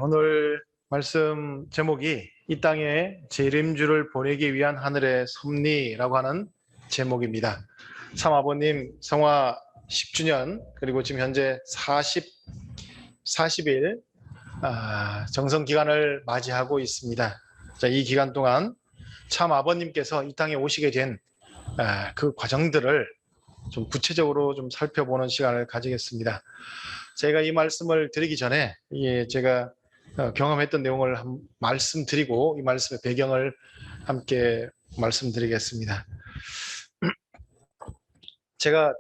오늘 말씀 제목이 이 땅에 재림주를 보내기 위한 하늘의 섭리라고 하는 제목입니다. 참 아버님 성화 10주년 그리고 지금 현재 40일 정성 기간을 맞이하고 있습니다. 자, 이 기간 동안 참 아버님께서 이 땅에 오시게 된 그 과정들을 좀 구체적으로 좀 살펴보는 시간을 가지겠습니다. 제가 이 말씀을 드리기 전에 제가 경험했던 내용을 말씀드리고 이 말씀의 배경을 함께 말씀드리겠습니다. 제가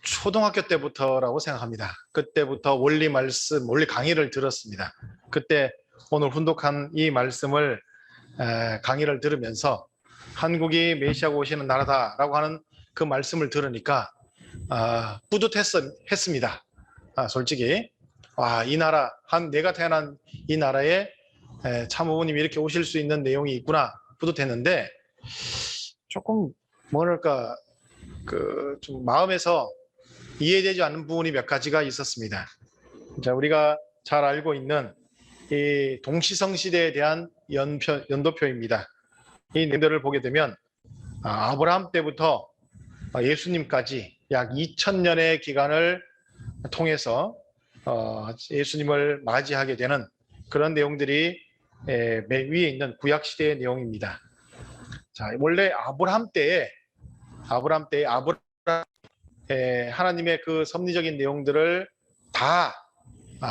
초등학교 때부터라고 생각합니다. 그때부터 원리 강의를 들었습니다. 그때 오늘 훈독한 이 말씀을 강의를 들으면서 한국이 메시아가 오시는 나라다라고 하는 그 말씀을 들으니까 뿌듯했습니다. 솔직히 이 나라, 내가 태어난 이 나라에 참모님이 이렇게 오실 수 있는 내용이 있구나 뿌듯했는데 조금 뭐랄까 좀 마음에서 이해되지 않는 부분이 몇 가지가 있었습니다. 자, 우리가 잘 알고 있는 이 동시성시대에 대한 연도표입니다. 이 내용들을 보게 되면 아브라함 때부터 예수님까지 약 2000년의 기간을 통해서 예수님을 맞이하게 되는 그런 내용들이 위에 있는 구약시대의 내용입니다. 자, 원래 아브라함 때에 하나님의 그 섭리적인 내용들을 다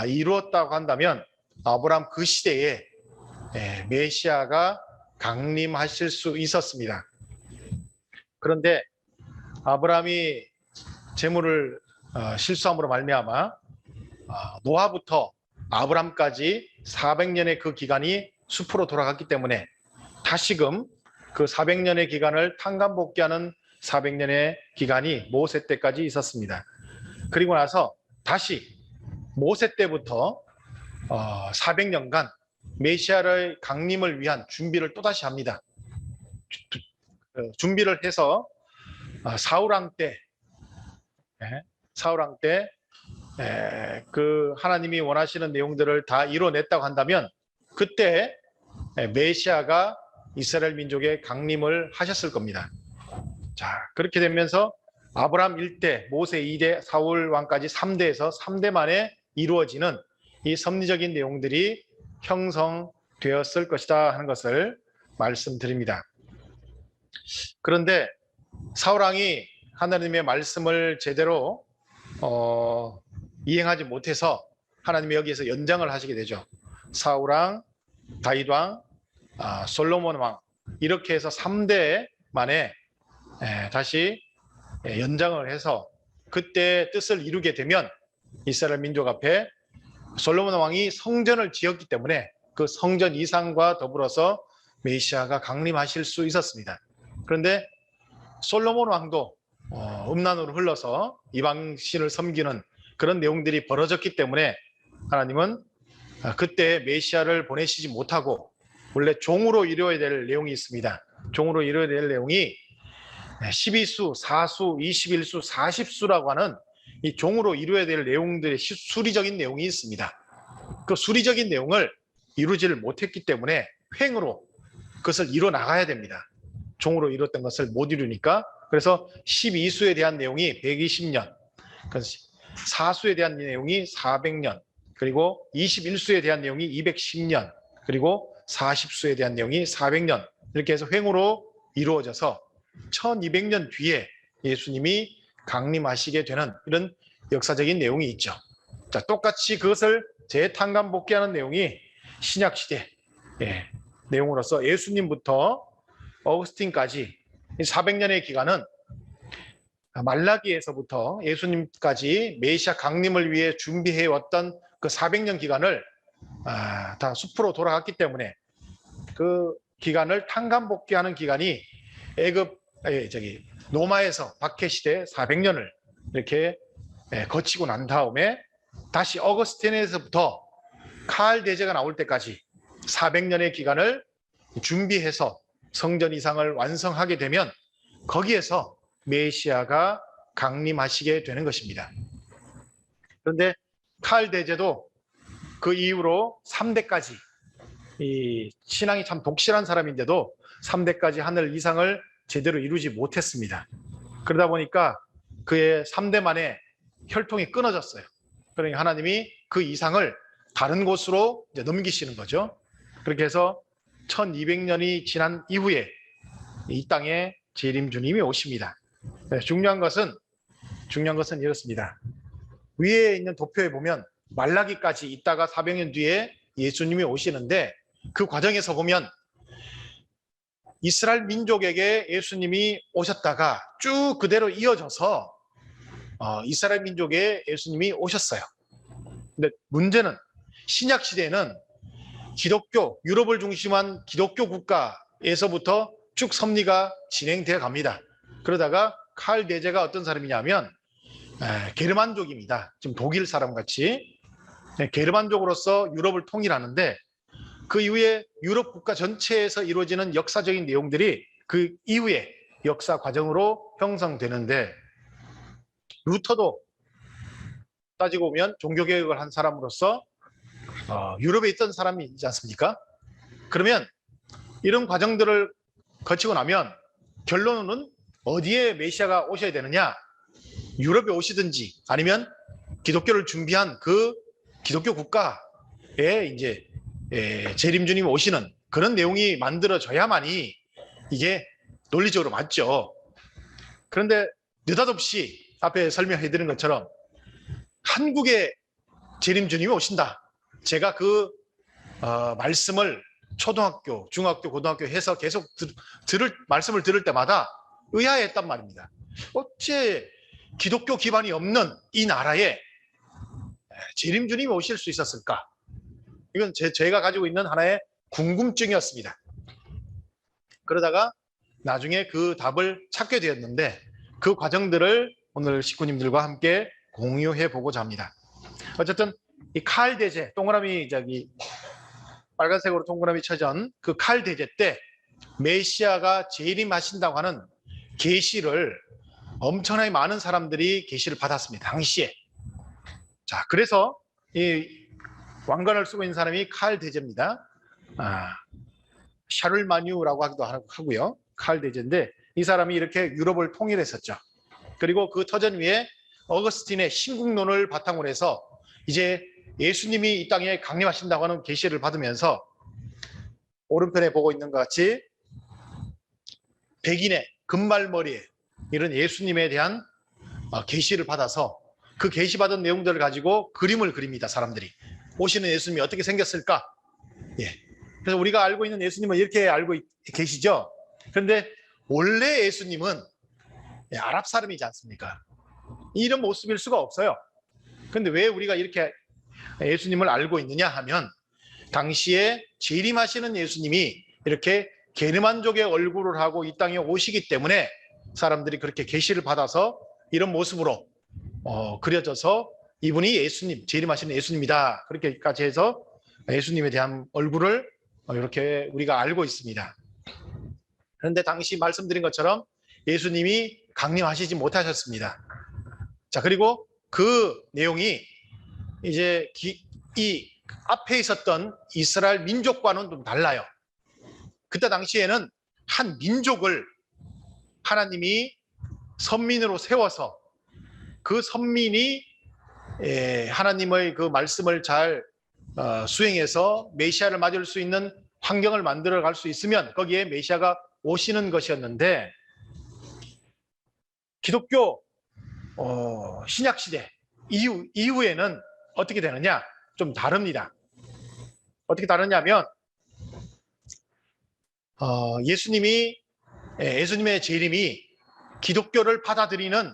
이루었다고 한다면 아브라함 그 시대에 메시아가 강림하실 수 있었습니다. 그런데 아브라함이 재물을 실수함으로 말미암아 노아부터 아브람까지 400년의 그 기간이 숲으로 돌아갔기 때문에 다시금 그 400년의 기간을 탕감복귀하는 400년의 기간이 모세 때까지 있었습니다. 그리고 나서 다시 모세 때부터 400년간 메시아의 강림을 위한 준비를 또다시 합니다. 준비를 해서 사울왕 때 그 하나님이 원하시는 내용들을 다 이뤄냈다고 한다면 그때 메시아가 이스라엘 민족의 강림을 하셨을 겁니다. 자, 그렇게 되면서 아브라함 1대, 모세 2대, 사울 왕까지 3대에서 3대 만에 이루어지는 이 섭리적인 내용들이 형성되었을 것이다 하는 것을 말씀드립니다. 그런데 사울 왕이 하나님의 말씀을 제대로 이행하지 못해서 하나님이 여기에서 연장을 하시게 되죠. 사울왕, 다윗왕, 솔로몬왕 이렇게 해서 3대 만에 다시 연장을 해서 그때 뜻을 이루게 되면 이스라엘 민족 앞에 솔로몬 왕이 성전을 지었기 때문에 그 성전 이상과 더불어서 메시아가 강림하실 수 있었습니다. 그런데 솔로몬 왕도 음란으로 흘러서 이방신을 섬기는 그런 내용들이 벌어졌기 때문에 하나님은 그때 메시아를 보내시지 못하고 원래 종으로 이루어야 될 내용이 있습니다. 종으로 이루어야 될 내용이 12수, 4수, 21수, 40수라고 하는 이 종으로 이루어야 될 내용들의 수리적인 내용이 있습니다. 그 수리적인 내용을 이루지를 못했기 때문에 횡으로 그것을 이뤄 나가야 됩니다. 종으로 이뤘던 것을 못 이루니까. 그래서 12수에 대한 내용이 120년, 4수에 대한 내용이 400년, 그리고 21수에 대한 내용이 210년, 그리고 40수에 대한 내용이 400년 이렇게 해서 횡으로 이루어져서 1200년 뒤에 예수님이 강림하시게 되는 이런 역사적인 내용이 있죠. 자, 똑같이 그것을 재탕감복귀하는 내용이 신약시대 내용으로서 예수님부터 어거스틴까지 400년의 기간은 말라기에서부터 예수님까지 메시아 강림을 위해 준비해왔던 그 400년 기간을 다 숲으로 돌아갔기 때문에 그 기간을 탕감복귀하는 기간이 로마에서 박해시대 400년을 이렇게 거치고 난 다음에 다시 어거스틴에서부터 칼 대제가 나올 때까지 400년의 기간을 준비해서 성전 이상을 완성하게 되면 거기에서 메시아가 강림하시게 되는 것입니다. 그런데 칼 대제도 그 이후로 3대까지 이 신앙이 참 독실한 사람인데도 3대까지 하늘 이상을 제대로 이루지 못했습니다. 그러다 보니까 그의 3대 만에 혈통이 끊어졌어요. 그러니까 하나님이 그 이상을 다른 곳으로 이제 넘기시는 거죠. 그렇게 해서 1200년이 지난 이후에 이 땅에 재림 주님이 오십니다. 중요한 것은 이렇습니다. 위에 있는 도표에 보면 말라기까지 있다가 400년 뒤에 예수님이 오시는데, 그 과정에서 보면 이스라엘 민족에게 예수님이 오셨다가 쭉 그대로 이어져서 이스라엘 민족에 예수님이 오셨어요. 근데 문제는 신약 시대에는 기독교, 유럽을 중심한 기독교 국가에서부터 쭉 섭리가 진행되어 갑니다. 그러다가 칼 대제가 어떤 사람이냐면 게르만족입니다. 지금 독일 사람 같이 게르만족으로서 유럽을 통일하는데, 그 이후에 유럽 국가 전체에서 이루어지는 역사적인 내용들이 그 이후에 역사 과정으로 형성되는데, 루터도 따지고 보면 종교개혁을 한 사람으로서 유럽에 있던 사람이지 않습니까? 그러면 이런 과정들을 거치고 나면 결론은 어디에 메시아가 오셔야 되느냐? 유럽에 오시든지 아니면 기독교를 준비한 그 기독교 국가에 이제 재림 주님 오시는 그런 내용이 만들어져야만이 이게 논리적으로 맞죠. 그런데 느닷없이 앞에 설명해 드린 것처럼 한국에 재림 주님이 오신다. 제가 그 말씀을 초등학교, 중학교, 고등학교 해서 계속 말씀을 들을 때마다 의아했단 말입니다. 어째 기독교 기반이 없는 이 나라에 재림 주님이 오실 수 있었을까? 이건 제가 가지고 있는 하나의 궁금증이었습니다. 그러다가 나중에 그 답을 찾게 되었는데, 그 과정들을 오늘 식구님들과 함께 공유해 보고자 합니다. 어쨌든 이 칼 대제, 동그라미 빨간색으로 동그라미 쳐진 그 칼 대제 때 메시아가 재림하신다고 하는 계시를 엄청나게 많은 사람들이 계시를 받았습니다. 당시에. 자, 그래서 이 왕관을 쓰고 있는 사람이 칼 대제입니다. 샤를마뉴라고 하기도 하고요. 칼 대제인데, 이 사람이 이렇게 유럽을 통일했었죠. 그리고 그 터전 위에 어거스틴의 신국론을 바탕으로 해서 이제 예수님이 이 땅에 강림하신다고 하는 계시를 받으면서, 오른편에 보고 있는 것 같이 백인의 금발머리에 이런 예수님에 대한 계시를 받아서 그 계시받은 내용들을 가지고 그림을 그립니다. 사람들이 오시는 예수님이 어떻게 생겼을까? 그래서 우리가 알고 있는 예수님은 이렇게 알고 계시죠. 그런데 원래 예수님은 아랍 사람이지 않습니까? 이런 모습일 수가 없어요. 그런데 왜 우리가 이렇게 예수님을 알고 있느냐 하면, 당시에 재림하시는 예수님이 이렇게 게르만족의 얼굴을 하고 이 땅에 오시기 때문에 사람들이 그렇게 계시를 받아서 이런 모습으로 그려져서 이분이 예수님, 재림하시는 예수님이다, 그렇게까지 해서 예수님에 대한 얼굴을 이렇게 우리가 알고 있습니다. 그런데 당시 말씀드린 것처럼 예수님이 강림하시지 못하셨습니다. 자, 그리고 그 내용이 이제 이 앞에 있었던 이스라엘 민족과는 좀 달라요. 그때 당시에는 한 민족을 하나님이 선민으로 세워서 그 선민이 하나님의 그 말씀을 잘 수행해서 메시아를 맞을 수 있는 환경을 만들어 갈 수 있으면 거기에 메시아가 오시는 것이었는데, 기독교 신약시대 이후에는 어떻게 되느냐? 좀 다릅니다. 어떻게 다르냐면 예수님의 재림이 기독교를 받아들이는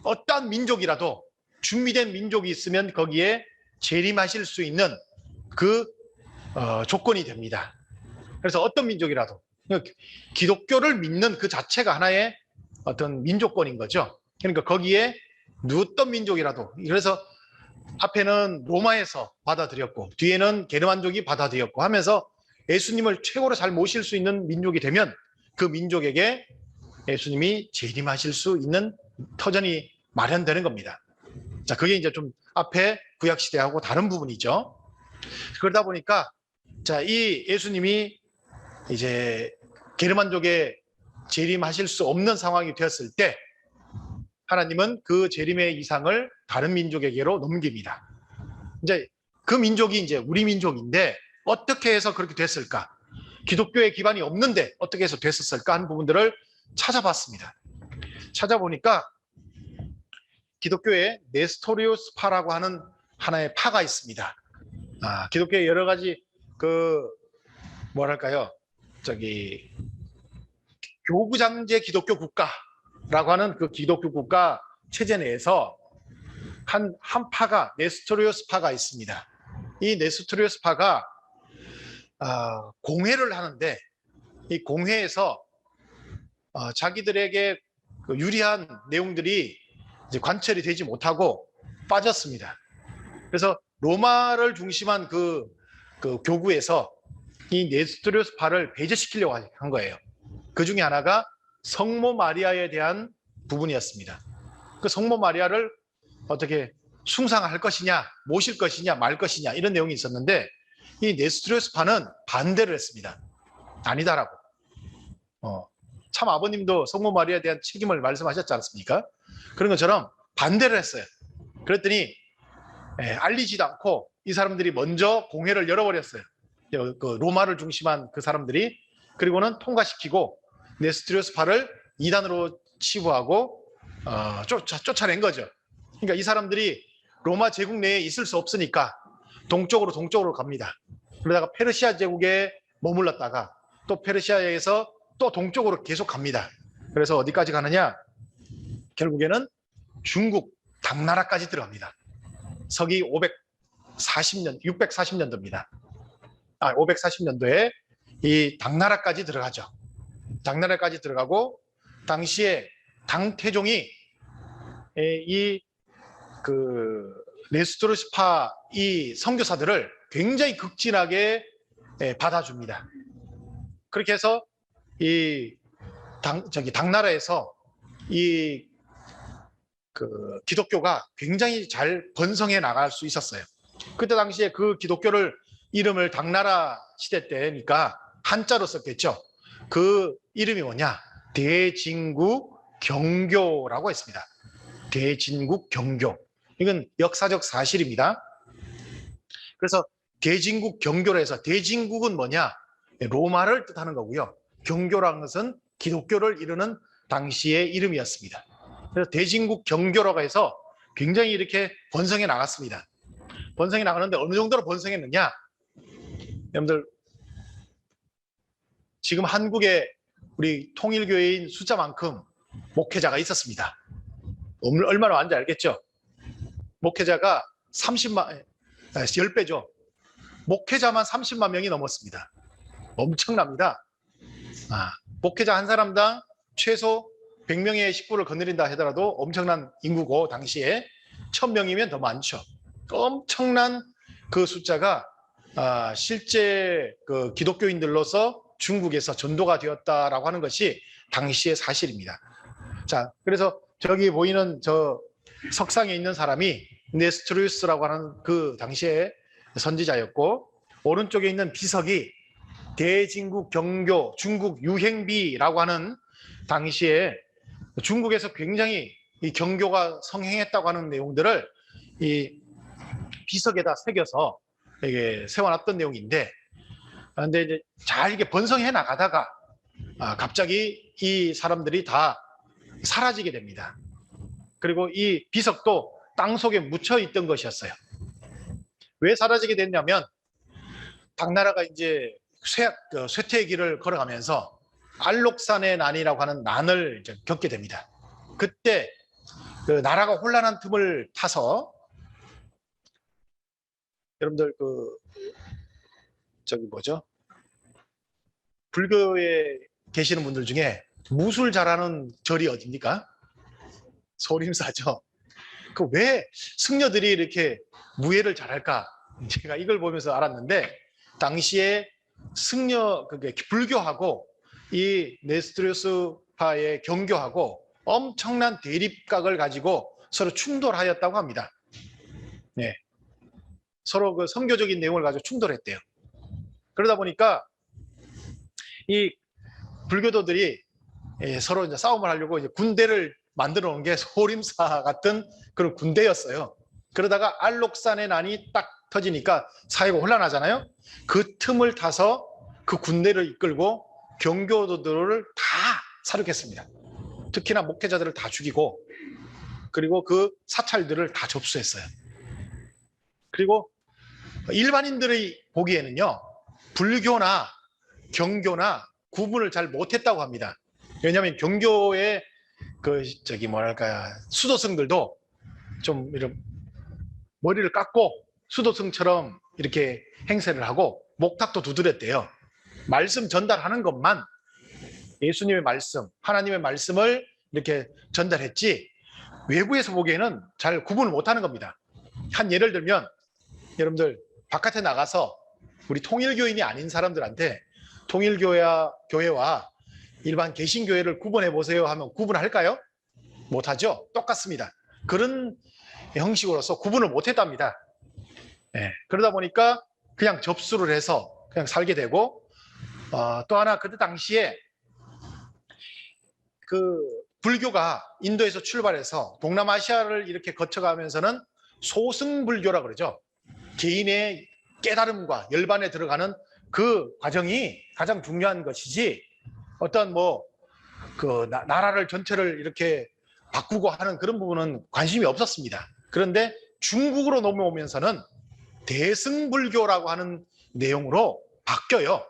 어떤 민족이라도 준비된 민족이 있으면 거기에 재림하실 수 있는 그 조건이 됩니다. 그래서 어떤 민족이라도 기독교를 믿는 그 자체가 하나의 어떤 민족권인 거죠. 그러니까 거기에 어떤 민족이라도, 그래서 앞에는 로마에서 받아들였고 뒤에는 게르만족이 받아들였고 하면서 예수님을 최고로 잘 모실 수 있는 민족이 되면 그 민족에게 예수님이 재림하실 수 있는 터전이 마련되는 겁니다. 자, 그게 이제 좀 앞에 구약시대하고 다른 부분이죠. 그러다 보니까 자, 이 예수님이 이제 게르만족에 재림하실 수 없는 상황이 되었을 때 하나님은 그 재림의 이상을 다른 민족에게로 넘깁니다. 이제 그 민족이 이제 우리 민족인데 어떻게 해서 그렇게 됐을까? 기독교의 기반이 없는데 어떻게 해서 됐었을까 하는 부분들을 찾아봤습니다. 찾아보니까 기독교에 네스토리우스파라고 하는 하나의 파가 있습니다. 기독교의 여러 가지 뭐랄까요? 교구장제 기독교 국가라고 하는 그 기독교 국가 체제 내에서 한 파가 네스토리우스 파가 있습니다. 이 네스토리우스 파가 공회를 하는데 이 공회에서 자기들에게 유리한 내용들이 이제 관철이 되지 못하고 빠졌습니다. 그래서 로마를 중심한 그 교구에서 이 네스토리우스 파를 배제시키려고 한 거예요. 그 중에 하나가 성모 마리아에 대한 부분이었습니다. 그 성모 마리아를 어떻게 숭상할 것이냐, 모실 것이냐, 말 것이냐 이런 내용이 있었는데 이 네스토리우스 파는 반대를 했습니다. 아니다라고. 참 아버님도 성모 마리아에 대한 책임을 말씀하셨지 않습니까? 그런 것처럼 반대를 했어요. 그랬더니 알리지도 않고 이 사람들이 먼저 공회를 열어버렸어요. 그 로마를 중심한 그 사람들이. 그리고는 통과시키고 네스토리우스 파를 이단으로 치부하고 쫓아낸 거죠. 그러니까 이 사람들이 로마 제국 내에 있을 수 없으니까 동쪽으로 갑니다. 그러다가 페르시아 제국에 머물렀다가 또 페르시아에서 또 동쪽으로 계속 갑니다. 그래서 어디까지 가느냐? 결국에는 중국 당나라까지 들어갑니다. 서기 640년도입니다. 540년도에 이 당나라까지 들어가죠. 당나라까지 들어가고 당시에 당태종이 이 네스토리우스파 이 선교사들을 굉장히 극진하게 받아줍니다. 그렇게 해서 이 당나라에서 이 기독교가 굉장히 잘 번성해 나갈 수 있었어요. 그때 당시에 그 기독교를 이름을 당나라 시대 때니까 한자로 썼겠죠. 그 이름이 뭐냐? 대진국 경교라고 했습니다. 대진국 경교. 이건 역사적 사실입니다. 그래서 대진국 경교로 해서 대진국은 뭐냐? 로마를 뜻하는 거고요. 경교라는 것은 기독교를 이루는 당시의 이름이었습니다. 그래서 대진국 경교라고 해서 굉장히 이렇게 번성해 나갔습니다. 번성해 나가는데 어느 정도로 번성했느냐? 여러분들 지금 한국에 우리 통일교회인 숫자만큼 목회자가 있었습니다. 얼마나 많은지 알겠죠? 목회자가 10배죠. 목회자만 30만 명이 넘었습니다. 엄청납니다. 목회자 한 사람당 최소 100명의 식구를 거느린다 하더라도 엄청난 인구고 당시에 1000명이면 더 많죠. 엄청난 그 숫자가 실제 그 기독교인들로서 중국에서 전도가 되었다라고 하는 것이 당시의 사실입니다. 자, 그래서 저기 보이는 저 석상에 있는 사람이 네스토리우스라고 하는 그 당시의 선지자였고 오른쪽에 있는 비석이 대진국 경교 중국 유행비라고 하는 당시에 중국에서 굉장히 이 경교가 성행했다고 하는 내용들을 이 비석에다 새겨서 이게 세워놨던 내용인데, 그런데 이제 잘 이게 번성해 나가다가 갑자기 이 사람들이 다 사라지게 됩니다. 그리고 이 비석도 땅 속에 묻혀 있던 것이었어요. 왜 사라지게 됐냐면 당나라가 이제 쇠퇴의 길을 걸어가면서 알록산의 난이라고 하는 난을 이제 겪게 됩니다. 그때 그 나라가 혼란한 틈을 타서 여러분들 불교에 계시는 분들 중에 무술 잘하는 절이 어디입니까? 소림사죠. 그 왜 승려들이 이렇게 무예를 잘할까? 제가 이걸 보면서 알았는데 당시에 불교하고 이 네스토리우스파의 경교하고 엄청난 대립각을 가지고 서로 충돌하였다고 합니다. 네. 서로 그 선교적인 내용을 가지고 충돌했대요. 그러다 보니까 이 불교도들이 서로 이제 싸움을 하려고 이제 군대를 만들어 놓은 게 소림사 같은 그런 군대였어요. 그러다가 알록산의 난이 딱 터지니까 사회가 혼란하잖아요. 그 틈을 타서 그 군대를 이끌고 경교도들을 다 사륙했습니다. 특히나 목회자들을 다 죽이고, 그리고 그 사찰들을 다 접수했어요. 그리고 일반인들이 보기에는요, 불교나 경교나 구분을 잘 못했다고 합니다. 왜냐하면 경교의 그 뭐랄까, 수도승들도 좀 이런 머리를 깎고 수도승처럼 이렇게 행세를 하고 목탁도 두드렸대요. 말씀 전달하는 것만, 예수님의 말씀, 하나님의 말씀을 이렇게 전달했지, 외부에서 보기에는 잘 구분을 못하는 겁니다. 한 예를 들면, 여러분들 바깥에 나가서 우리 통일교인이 아닌 사람들한테 통일교회와 일반 개신교회를 구분해 보세요 하면 구분할까요? 못하죠. 똑같습니다. 그런 형식으로서 구분을 못했답니다. 그러다 보니까 그냥 접수를 해서 그냥 살게 되고, 또 하나 그때 당시에 그 불교가 인도에서 출발해서 동남아시아를 이렇게 거쳐가면서는 소승불교라 그러죠. 개인의 깨달음과 열반에 들어가는 그 과정이 가장 중요한 것이지, 어떤 그 나라를 전체를 이렇게 바꾸고 하는 그런 부분은 관심이 없었습니다. 그런데 중국으로 넘어오면서는 대승불교라고 하는 내용으로 바뀌어요.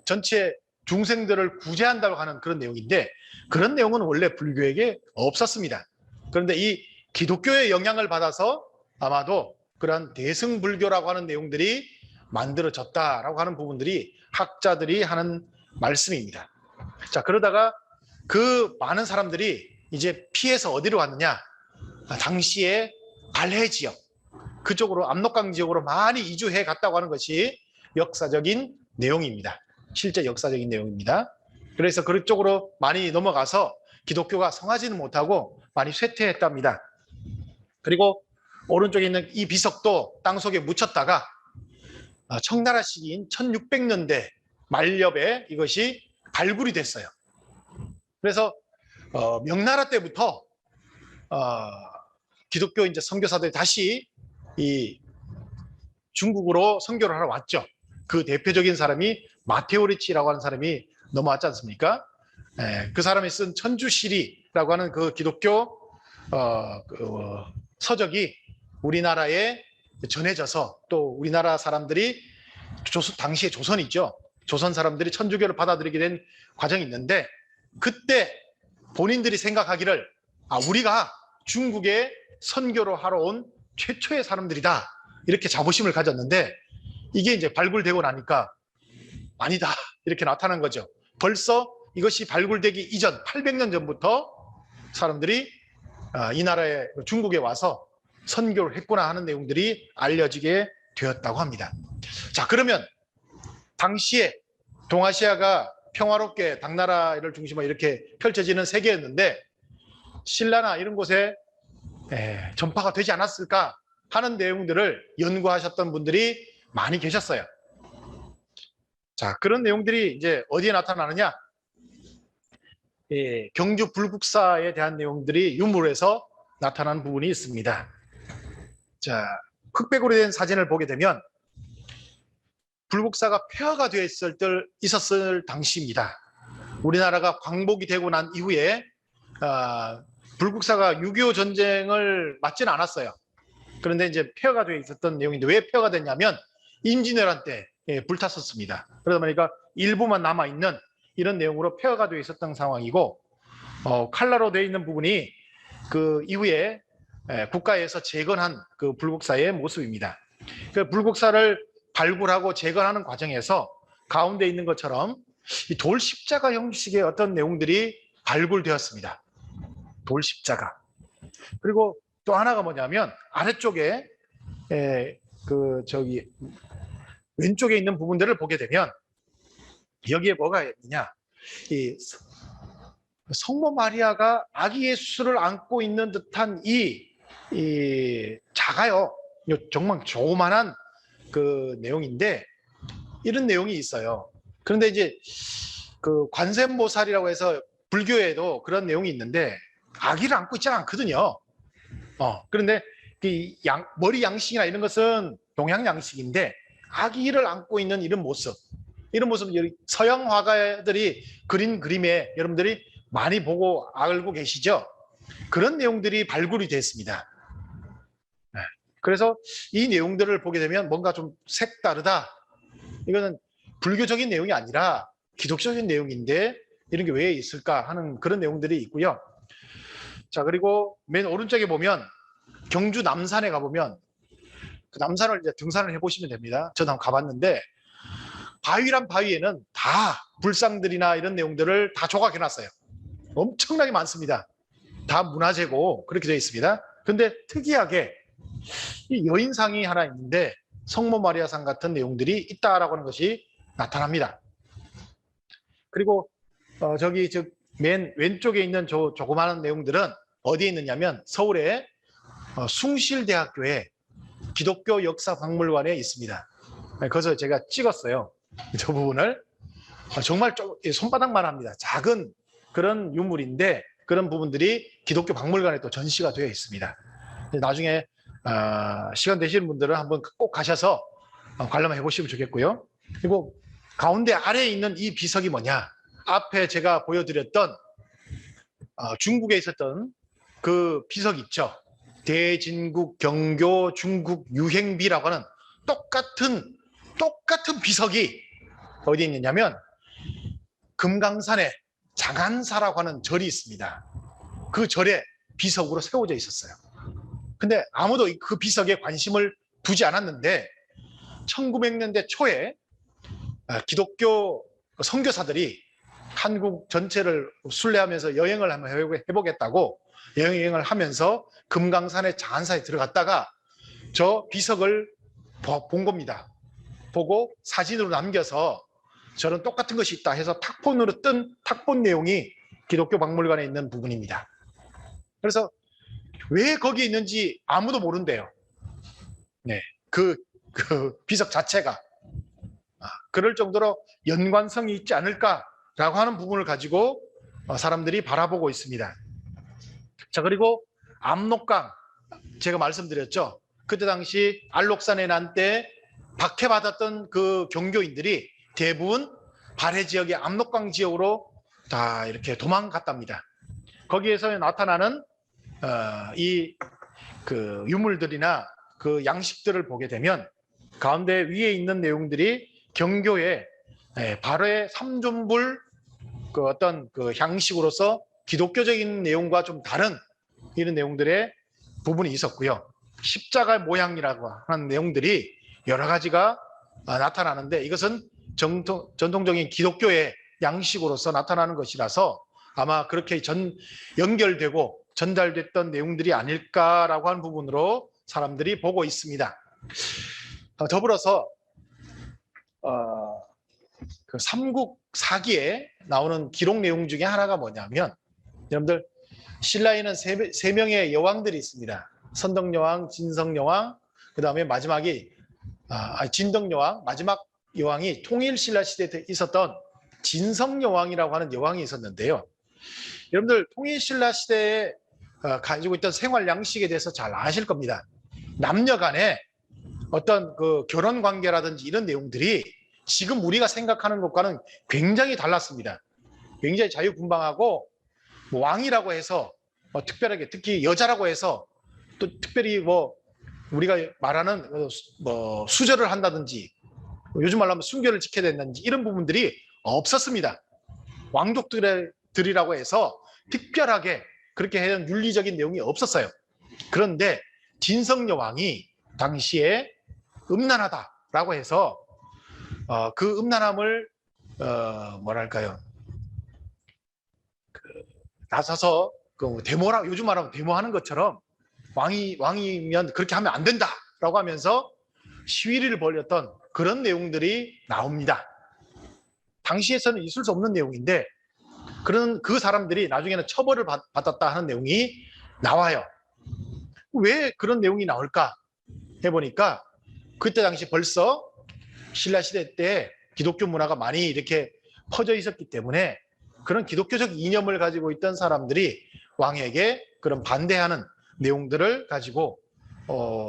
전체 중생들을 구제한다고 하는 그런 내용인데, 그런 내용은 원래 불교에게 없었습니다. 그런데 이 기독교의 영향을 받아서 아마도 그런 대승불교라고 하는 내용들이 만들어졌다라고 하는 부분들이 학자들이 하는 말씀입니다. 자, 그러다가 그 많은 사람들이 이제 피해서 어디로 갔느냐? 당시에 발해 지역, 그쪽으로 압록강 지역으로 많이 이주해 갔다고 하는 것이 역사적인 내용입니다. 실제 역사적인 내용입니다. 그래서 그쪽으로 많이 넘어가서 기독교가 성하지는 못하고 많이 쇠퇴했답니다. 그리고 오른쪽에 있는 이 비석도 땅속에 묻혔다가 청나라 시기인 1600년대 말엽에 이것이 발굴이 됐어요. 그래서 명나라 때부터 기독교 이제 선교사들이 다시 이 중국으로 선교를 하러 왔죠. 그 대표적인 사람이 마테오 리치라고 하는 사람이 넘어왔지 않습니까? 그 사람이 쓴 천주시리라고 하는 그 기독교 서적이 우리나라에 전해져서, 또 우리나라 사람들이 당시에 조선이죠. 조선 사람들이 천주교를 받아들이게 된 과정이 있는데, 그때 본인들이 생각하기를 우리가 중국에 선교를 하러 온 최초의 사람들이다, 이렇게 자부심을 가졌는데, 이게 이제 발굴되고 나니까 아니다, 이렇게 나타난 거죠. 벌써 이것이 발굴되기 이전 800년 전부터 사람들이 이 나라에, 중국에 와서 선교를 했구나 하는 내용들이 알려지게 되었다고 합니다. 자, 그러면 당시에 동아시아가 평화롭게 당나라를 중심으로 이렇게 펼쳐지는 세계였는데, 신라나 이런 곳에 전파가 되지 않았을까 하는 내용들을 연구하셨던 분들이 많이 계셨어요. 자, 그런 내용들이 이제 어디에 나타나느냐? 경주 불국사에 대한 내용들이 유물에서 나타난 부분이 있습니다. 자, 흑백으로 된 사진을 보게 되면 불국사가 폐허가 되어 있었을 당시입니다. 우리나라가 광복이 되고 난 이후에 불국사가 6.25 전쟁을 맞지는 않았어요. 그런데 이제 폐허가 되어 있었던 내용인데, 왜 폐허가 됐냐면 임진왜란 때 불탔었습니다. 그러다 보니까 일부만 남아있는 이런 내용으로 폐허가 되어 있었던 상황이고, 칼라로 되어 있는 부분이 그 이후에 국가에서 재건한 그 불국사의 모습입니다. 그 불국사를 발굴하고 재건하는 과정에서 가운데 있는 것처럼 이 돌 십자가 형식의 어떤 내용들이 발굴되었습니다. 돌 십자가. 그리고 또 하나가 뭐냐면, 아래쪽에 왼쪽에 있는 부분들을 보게 되면 여기에 뭐가 있냐? 이 성모 마리아가 아기 예수를 안고 있는 듯한 이 작아요. 정말 조그만한 그 내용인데 이런 내용이 있어요. 그런데 이제 그 관세음보살이라고 해서 불교에도 그런 내용이 있는데 아기를 안고 있지는 않거든요. 그런데 그 머리 양식이나 이런 것은 동양 양식인데 아기를 안고 있는 이런 모습 서양 화가들이 그린 그림에 여러분들이 많이 보고 알고 계시죠? 그런 내용들이 발굴이 됐습니다. 그래서 이 내용들을 보게 되면 뭔가 좀 색다르다. 이거는 불교적인 내용이 아니라 기독적인 내용인데 이런 게 왜 있을까 하는 그런 내용들이 있고요. 자, 그리고 맨 오른쪽에 보면 경주 남산에 가보면 그 남산을 이제 등산을 해보시면 됩니다. 저도 한번 가봤는데 바위란 바위에는 다 불상들이나 이런 내용들을 다 조각해놨어요. 엄청나게 많습니다. 다 문화재고 그렇게 되어 있습니다. 근데 특이하게 이 여인상이 하나 있는데 성모 마리아상 같은 내용들이 있다라고 하는 것이 나타납니다. 그리고 저기 맨 왼쪽에 있는 조그마한 내용들은 어디에 있느냐면 서울의 숭실대학교에 기독교 역사박물관에 있습니다. 그래서 제가 찍었어요. 저 부분을. 정말 손바닥만 합니다. 작은 그런 유물인데 그런 부분들이 기독교 박물관에 또 전시가 되어 있습니다. 나중에 시간 되시는 분들은 한번 꼭 가셔서 관람해 보시면 좋겠고요. 그리고 가운데 아래에 있는 이 비석이 뭐냐? 앞에 제가 보여드렸던 중국에 있었던 그 비석 있죠. 대진국 경교 중국 유행비라고 하는 똑같은 비석이 어디 있느냐면 금강산에 장안사라고 하는 절이 있습니다. 그 절에 비석으로 세워져 있었어요. 근데 아무도 그 비석에 관심을 두지 않았는데 1900년대 초에 기독교 선교사들이 한국 전체를 순례하면서 여행을 한번 해보겠다고 여행을 하면서 금강산의 장안사에 들어갔다가 저 비석을 본 겁니다. 보고 사진으로 남겨서 저런 똑같은 것이 있다 해서 탁본으로 뜬 탁본 내용이 기독교 박물관에 있는 부분입니다. 그래서 왜 거기 있는지 아무도 모른대요. 네, 그 비석 자체가 그럴 정도로 연관성이 있지 않을까라고 하는 부분을 가지고 사람들이 바라보고 있습니다. 자, 그리고 압록강 제가 말씀드렸죠. 그때 당시 알록산에 난 때 박해받았던 그 경교인들이 대부분 발해 지역의 압록강 지역으로 다 이렇게 도망갔답니다. 거기에서 나타나는 이 그 유물들이나 그 양식들을 보게 되면 가운데 위에 있는 내용들이 경교의 발해 삼존불 그 어떤 그 형식으로서 기독교적인 내용과 좀 다른 이런 내용들의 부분이 있었고요. 십자가 모양이라고 하는 내용들이 여러 가지가 나타나는데 이것은 전통적인 기독교의 양식으로서 나타나는 것이라서 아마 그렇게 연결되고 전달됐던 내용들이 아닐까라고 하는 부분으로 사람들이 보고 있습니다. 더불어서 그 삼국사기에 나오는 기록 내용 중에 하나가 뭐냐면 여러분들 신라에는 세 명의 여왕들이 있습니다. 선덕여왕, 진성여왕, 그 다음에 마지막이 진덕여왕, 마지막 여왕이 통일신라 시대에 있었던 진성여왕이라고 하는 여왕이 있었는데요. 여러분들 통일신라 시대에 가지고 있던 생활 양식에 대해서 잘 아실 겁니다. 남녀 간에 어떤 그 결혼 관계라든지 이런 내용들이 지금 우리가 생각하는 것과는 굉장히 달랐습니다. 굉장히 자유분방하고 뭐 왕이라고 해서 특별하게 특히 여자라고 해서 또 특별히 뭐 우리가 말하는 뭐 수절을 한다든지 요즘 말로 하면 순결을 지켜야 된다든지 이런 부분들이 없었습니다. 왕족들이라고 해서 특별하게 그렇게 해야 윤리적인 내용이 없었어요. 그런데 진성여왕이 당시에 음란하다라고 해서 그 음란함을 뭐랄까요? 나서서 그 데모라 요즘 말하면 데모하는 것처럼 왕이면 그렇게 하면 안 된다라고 하면서 시위를 벌였던 그런 내용들이 나옵니다. 당시에서는 있을 수 없는 내용인데 그런 그 사람들이 나중에는 처벌을 받았다 하는 내용이 나와요. 왜 그런 내용이 나올까? 해보니까 그때 당시 벌써 신라 시대 때 기독교 문화가 많이 이렇게 퍼져 있었기 때문에 그런 기독교적 이념을 가지고 있던 사람들이 왕에게 그런 반대하는 내용들을 가지고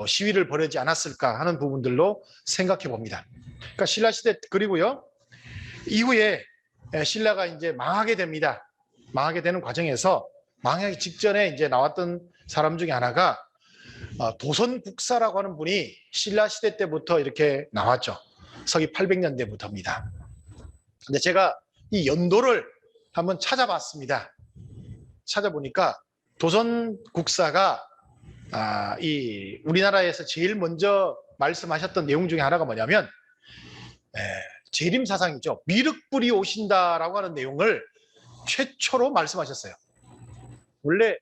시위를 벌이지 않았을까 하는 부분들로 생각해 봅니다. 그러니까 신라 시대 그리고요 이후에 신라가 이제 망하게 됩니다. 망하게 되는 과정에서 망하기 직전에 이제 나왔던 사람 중에 하나가 도선국사라고 하는 분이 신라 시대 때부터 이렇게 나왔죠. 서기 800년대부터입니다. 근데 제가 이 연도를 한번 찾아봤습니다. 찾아보니까 도선국사가 이 우리나라에서 제일 먼저 말씀하셨던 내용 중에 하나가 뭐냐면 재림사상이죠. 미륵불이 오신다라고 하는 내용을 최초로 말씀하셨어요. 원래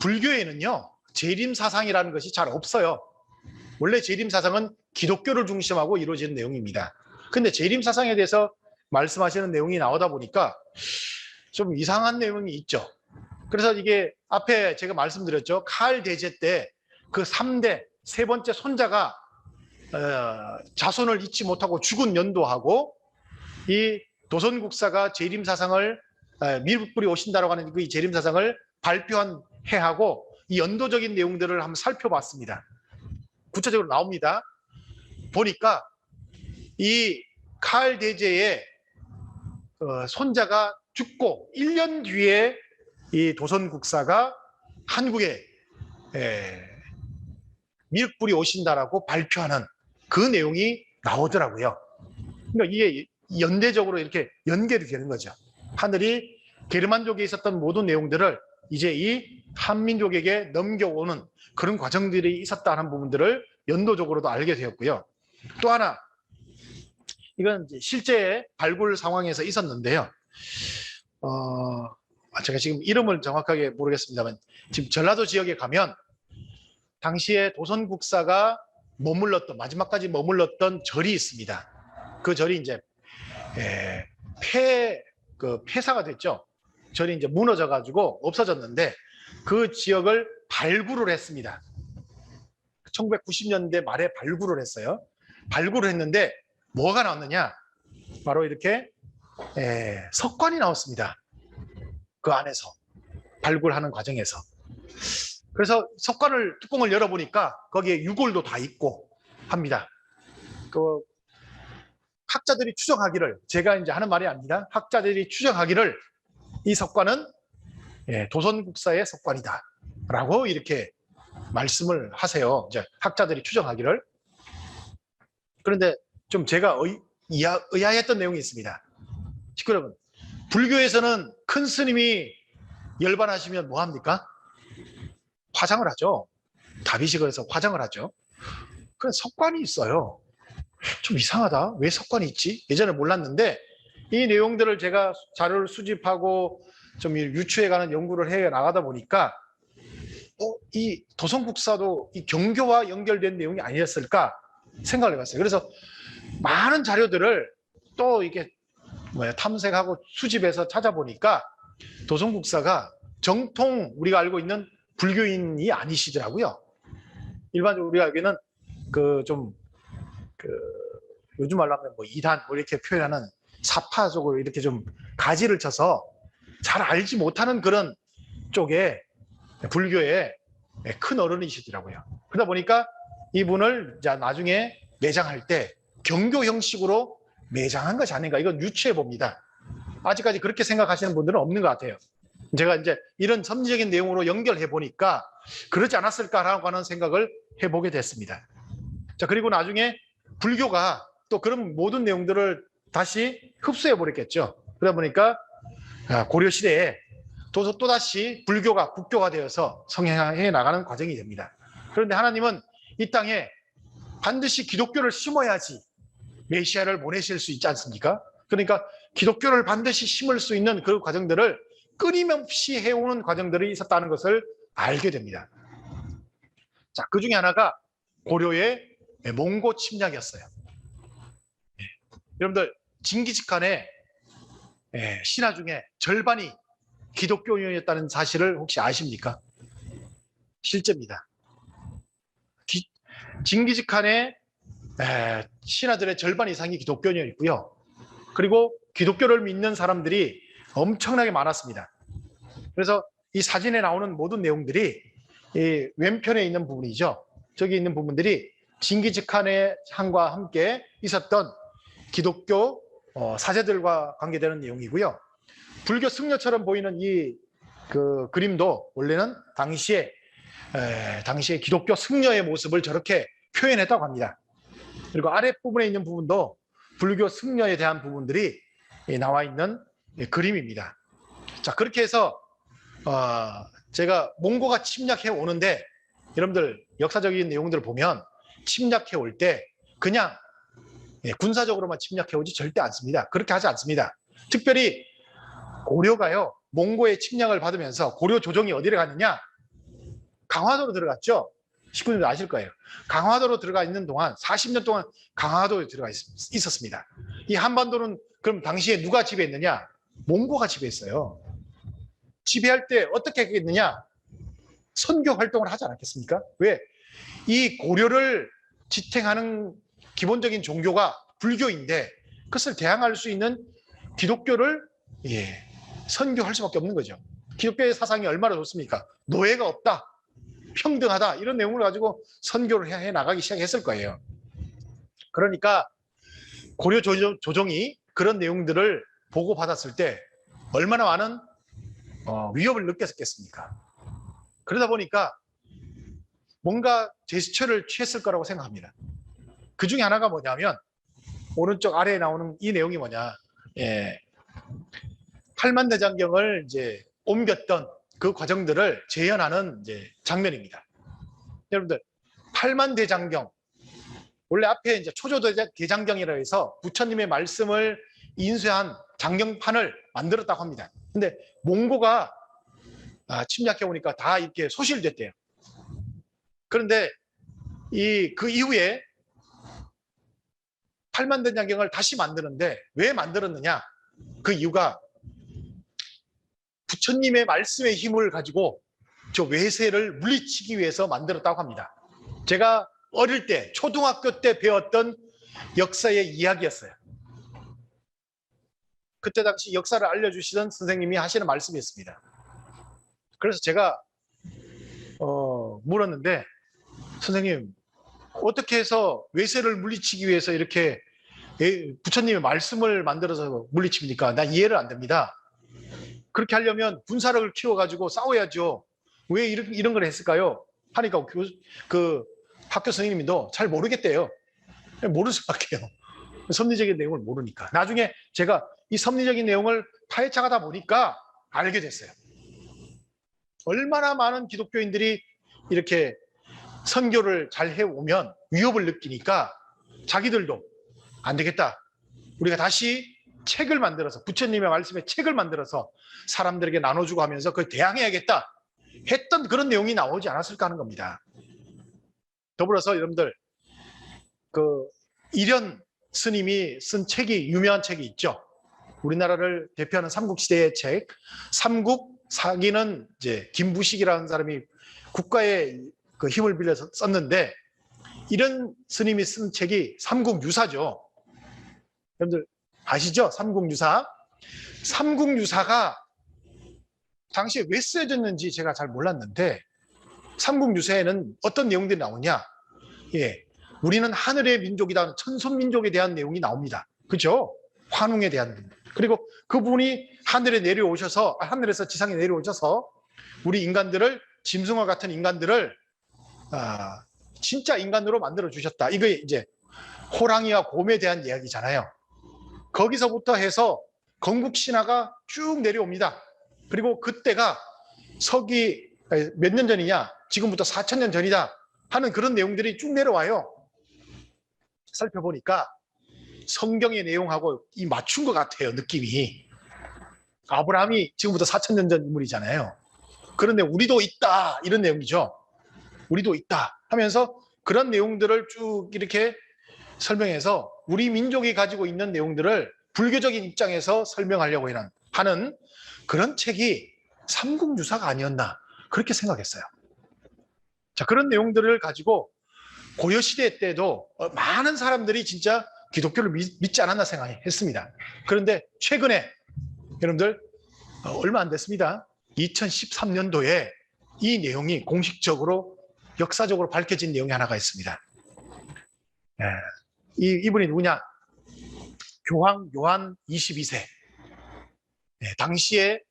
불교에는요 재림사상이라는 것이 잘 없어요. 원래 재림사상은 기독교를 중심하고 이루어지는 내용입니다. 근데 재림사상에 대해서 말씀하시는 내용이 나오다 보니까 좀 이상한 내용이 있죠. 그래서 이게 앞에 제가 말씀드렸죠. 칼 대제 때 그 3대 세 번째 손자가 자손을 잊지 못하고 죽은 연도하고 이 도선국사가 재림사상을 미륵불이 오신다라고 하는 그 재림사상을 발표한 해하고 이 연도적인 내용들을 한번 살펴봤습니다. 구체적으로 나옵니다. 보니까 이 칼 대제의 손자가 죽고 1년 뒤에 이 도선국사가 한국에 미륵불이 오신다라고 발표하는 그 내용이 나오더라고요. 그러니까 이게 연대적으로 이렇게 연결이 되는 거죠. 하늘이 게르만족에 있었던 모든 내용들을 이제 이 한민족에게 넘겨오는 그런 과정들이 있었다는 부분들을 연도적으로도 알게 되었고요. 또 하나, 이건 이제 실제 발굴 상황에서 있었는데요. 제가 지금 이름을 정확하게 모르겠습니다만 지금 전라도 지역에 가면 당시에 도선국사가 머물렀던 마지막까지 머물렀던 절이 있습니다. 그 절이 이제 폐사가 됐죠. 절이 이제 무너져 가지고 없어졌는데 그 지역을 발굴을 했습니다. 1990년대 말에 발굴을 했어요. 발굴을 했는데 뭐가 나왔느냐? 바로 이렇게 석관이 나왔습니다. 그 안에서 발굴하는 과정에서. 그래서 석관을 뚜껑을 열어보니까 거기에 유골도 다 있고 합니다. 그 학자들이 추정하기를, 제가 이제 하는 말이 아닙니다. 학자들이 추정하기를 이 석관은 도선국사의 석관이다라고 이렇게 말씀을 하세요. 이제 학자들이 추정하기를. 그런데 좀 제가 의아했던 내용이 있습니다. 여러분, 불교에서는 큰 스님이 열반하시면 뭐 합니까? 화장을 하죠. 다비식을 해서 화장을 하죠. 그런 석관이 있어요. 좀 이상하다. 왜 석관이 있지? 예전에 몰랐는데 이 내용들을 제가 자료를 수집하고 좀 유추해가는 연구를 해 나가다 보니까 이 도선국사도 이 경교와 연결된 내용이 아니었을까 생각을 해봤어요. 그래서 많은 자료들을 또 이게 탐색하고 수집해서 찾아보니까 도선국사가 정통 우리가 알고 있는 불교인이 아니시더라고요. 일반적으로 우리가 알기는 요즘 말로 하면 이단 이렇게 표현하는 사파적으로 이렇게 좀 가지를 쳐서 잘 알지 못하는 그런 쪽에 불교의 큰 어른이시더라고요. 그러다 보니까 이분을 나중에 매장할 때 경교 형식으로 매장한 것이 아닌가, 이건 유추해 봅니다. 아직까지 그렇게 생각하시는 분들은 없는 것 같아요. 제가 이제 이런 섭리적인 내용으로 연결해 보니까 그러지 않았을까라고 하는 생각을 해보게 됐습니다. 자, 그리고 나중에 불교가 또 그런 모든 내용들을 다시 흡수해 버렸겠죠. 그러다 보니까 고려 시대에 또다시 불교가 국교가 되어서 성행해 나가는 과정이 됩니다. 그런데 하나님은 이 땅에 반드시 기독교를 심어야지 메시아를 보내실 수 있지 않습니까? 그러니까 기독교를 반드시 심을 수 있는 그 과정들을 끊임없이 해오는 과정들이 있었다는 것을 알게 됩니다. 자, 그 중에 하나가 고려의 몽고 침략이었어요. 여러분들, 징기스칸의 신하 중에 절반이 기독교인이었다는 사실을 혹시 아십니까? 실제입니다. 징기즈칸의 신하들의 절반 이상이 기독교인이었고요. 그리고 기독교를 믿는 사람들이 엄청나게 많았습니다. 그래서 이 사진에 나오는 모든 내용들이 이 왼편에 있는 부분이죠. 저기 있는 부분들이 징기즈칸의 한과 함께 있었던 기독교 사제들과 관계되는 내용이고요. 불교 승려처럼 보이는 이 그 그림도 원래는 당시에 기독교 승려의 모습을 저렇게 표현했다고 합니다. 그리고 아랫부분에 있는 부분도 불교 승려에 대한 부분들이 나와 있는 그림입니다. 자, 그렇게 해서 제가 몽고가 침략해 오는데 여러분들 역사적인 내용들을 보면 침략해 올 때 그냥 군사적으로만 침략해 오지 절대 않습니다. 그렇게 하지 않습니다. 특별히 고려가요, 몽고의 침략을 받으면서 고려 조정이 어디를 갔느냐? 강화도로 들어갔죠. 식구님들 아실 거예요. 강화도로 들어가 있는 동안 40년 동안 강화도에 들어가 있었습니다. 이 한반도는 그럼 당시에 누가 지배했느냐? 몽고가 지배했어요. 지배할 때 어떻게 했겠느냐? 선교 활동을 하지 않았겠습니까? 왜? 이 고려를 지탱하는 기본적인 종교가 불교인데 그것을 대항할 수 있는 기독교를 선교할 수밖에 없는 거죠. 기독교의 사상이 얼마나 좋습니까? 노예가 없다, 평등하다, 이런 내용을 가지고 선교를 해 나가기 시작했을 거예요. 그러니까 고려 조정이 그런 내용들을 보고받았을 때 얼마나 많은 위협을 느꼈겠습니까? 그러다 보니까 뭔가 제스처를 취했을 거라고 생각합니다. 그 중에 하나가 뭐냐면 오른쪽 아래에 나오는 이 내용이 뭐냐? 팔만대장경을 이제 옮겼던 그 과정들을 재현하는 이제 장면입니다. 여러분들, 팔만대장경, 원래 앞에 이제 초조대장경이라 해서 부처님의 말씀을 인쇄한 장경판을 만들었다고 합니다. 근데 몽고가 침략해 오니까 다 이렇게 소실됐대요. 그런데 그 이후에 팔만대장경을 다시 만드는데 왜 만들었느냐? 그 이유가 부처님의 말씀의 힘을 가지고 저 외세를 물리치기 위해서 만들었다고 합니다. 제가 어릴 때 초등학교 때 배웠던 역사의 이야기였어요. 그때 당시 역사를 알려주시던 선생님이 하시는 말씀이었습니다. 그래서 제가 물었는데, 선생님 어떻게 해서 외세를 물리치기 위해서 이렇게 부처님의 말씀을 만들어서 물리칩니까? 나 이해를 안 됩니다. 그렇게 하려면 군사력을 키워가지고 싸워야죠. 왜 이런 걸 했을까요? 하니까 그 학교 선생님도 잘 모르겠대요. 모를 수밖에요. 섭리적인 내용을 모르니까. 나중에 제가 이 섭리적인 내용을 파헤쳐가다 보니까 알게 됐어요. 얼마나 많은 기독교인들이 이렇게 선교를 잘 해오면 위협을 느끼니까 자기들도 안 되겠다, 우리가 다시 책을 만들어서, 부처님의 말씀에 책을 만들어서 사람들에게 나눠주고 하면서 그걸 대항해야겠다 했던 그런 내용이 나오지 않았을까 하는 겁니다. 더불어서 여러분들, 그 이련 스님이 쓴 책이, 유명한 책이 있죠. 우리나라를 대표하는 삼국시대의 책, 삼국사기는 이제 김부식이라는 사람이 국가의 그 힘을 빌려서 썼는데, 이런 스님이 쓴 책이 삼국유사죠. 여러분들 아시죠? 삼국유사. 삼국유사가 당시에 왜 쓰여졌는지 제가 잘 몰랐는데, 삼국유사에는 어떤 내용들이 나오냐? 우리는 하늘의 민족이다, 천손민족에 대한 내용이 나옵니다. 그죠? 환웅에 대한 부분. 그리고 그분이 하늘에 내려오셔서, 하늘에서 지상에 내려오셔서 우리 인간들을, 짐승과 같은 인간들을 진짜 인간으로 만들어 주셨다. 이게 이제 호랑이와 곰에 대한 이야기잖아요. 거기서부터 해서 건국신화가 쭉 내려옵니다. 그리고 그때가 서기 몇 년 전이냐? 지금부터 4,000년 전이다 하는 그런 내용들이 쭉 내려와요. 살펴보니까 성경의 내용하고 이 맞춘 것 같아요, 느낌이. 아브라함이 지금부터 4,000년 전 인물이잖아요. 그런데 우리도 있다, 이런 내용이죠. 우리도 있다 하면서 그런 내용들을 쭉 이렇게 설명해서 우리 민족이 가지고 있는 내용들을 불교적인 입장에서 설명하려고 하는 그런 책이 삼국유사가 아니었나, 그렇게 생각했어요. 자, 그런 내용들을 가지고 고려 시대 때도 많은 사람들이 진짜 기독교를 믿지 않았나 생각했습니다. 그런데 최근에 여러분들 얼마 안 됐습니다. 2013년도에 이 내용이 공식적으로 역사적으로 밝혀진 내용이 하나가 있습니다. 이분이 누구냐? 교황 요한 22세. 당시에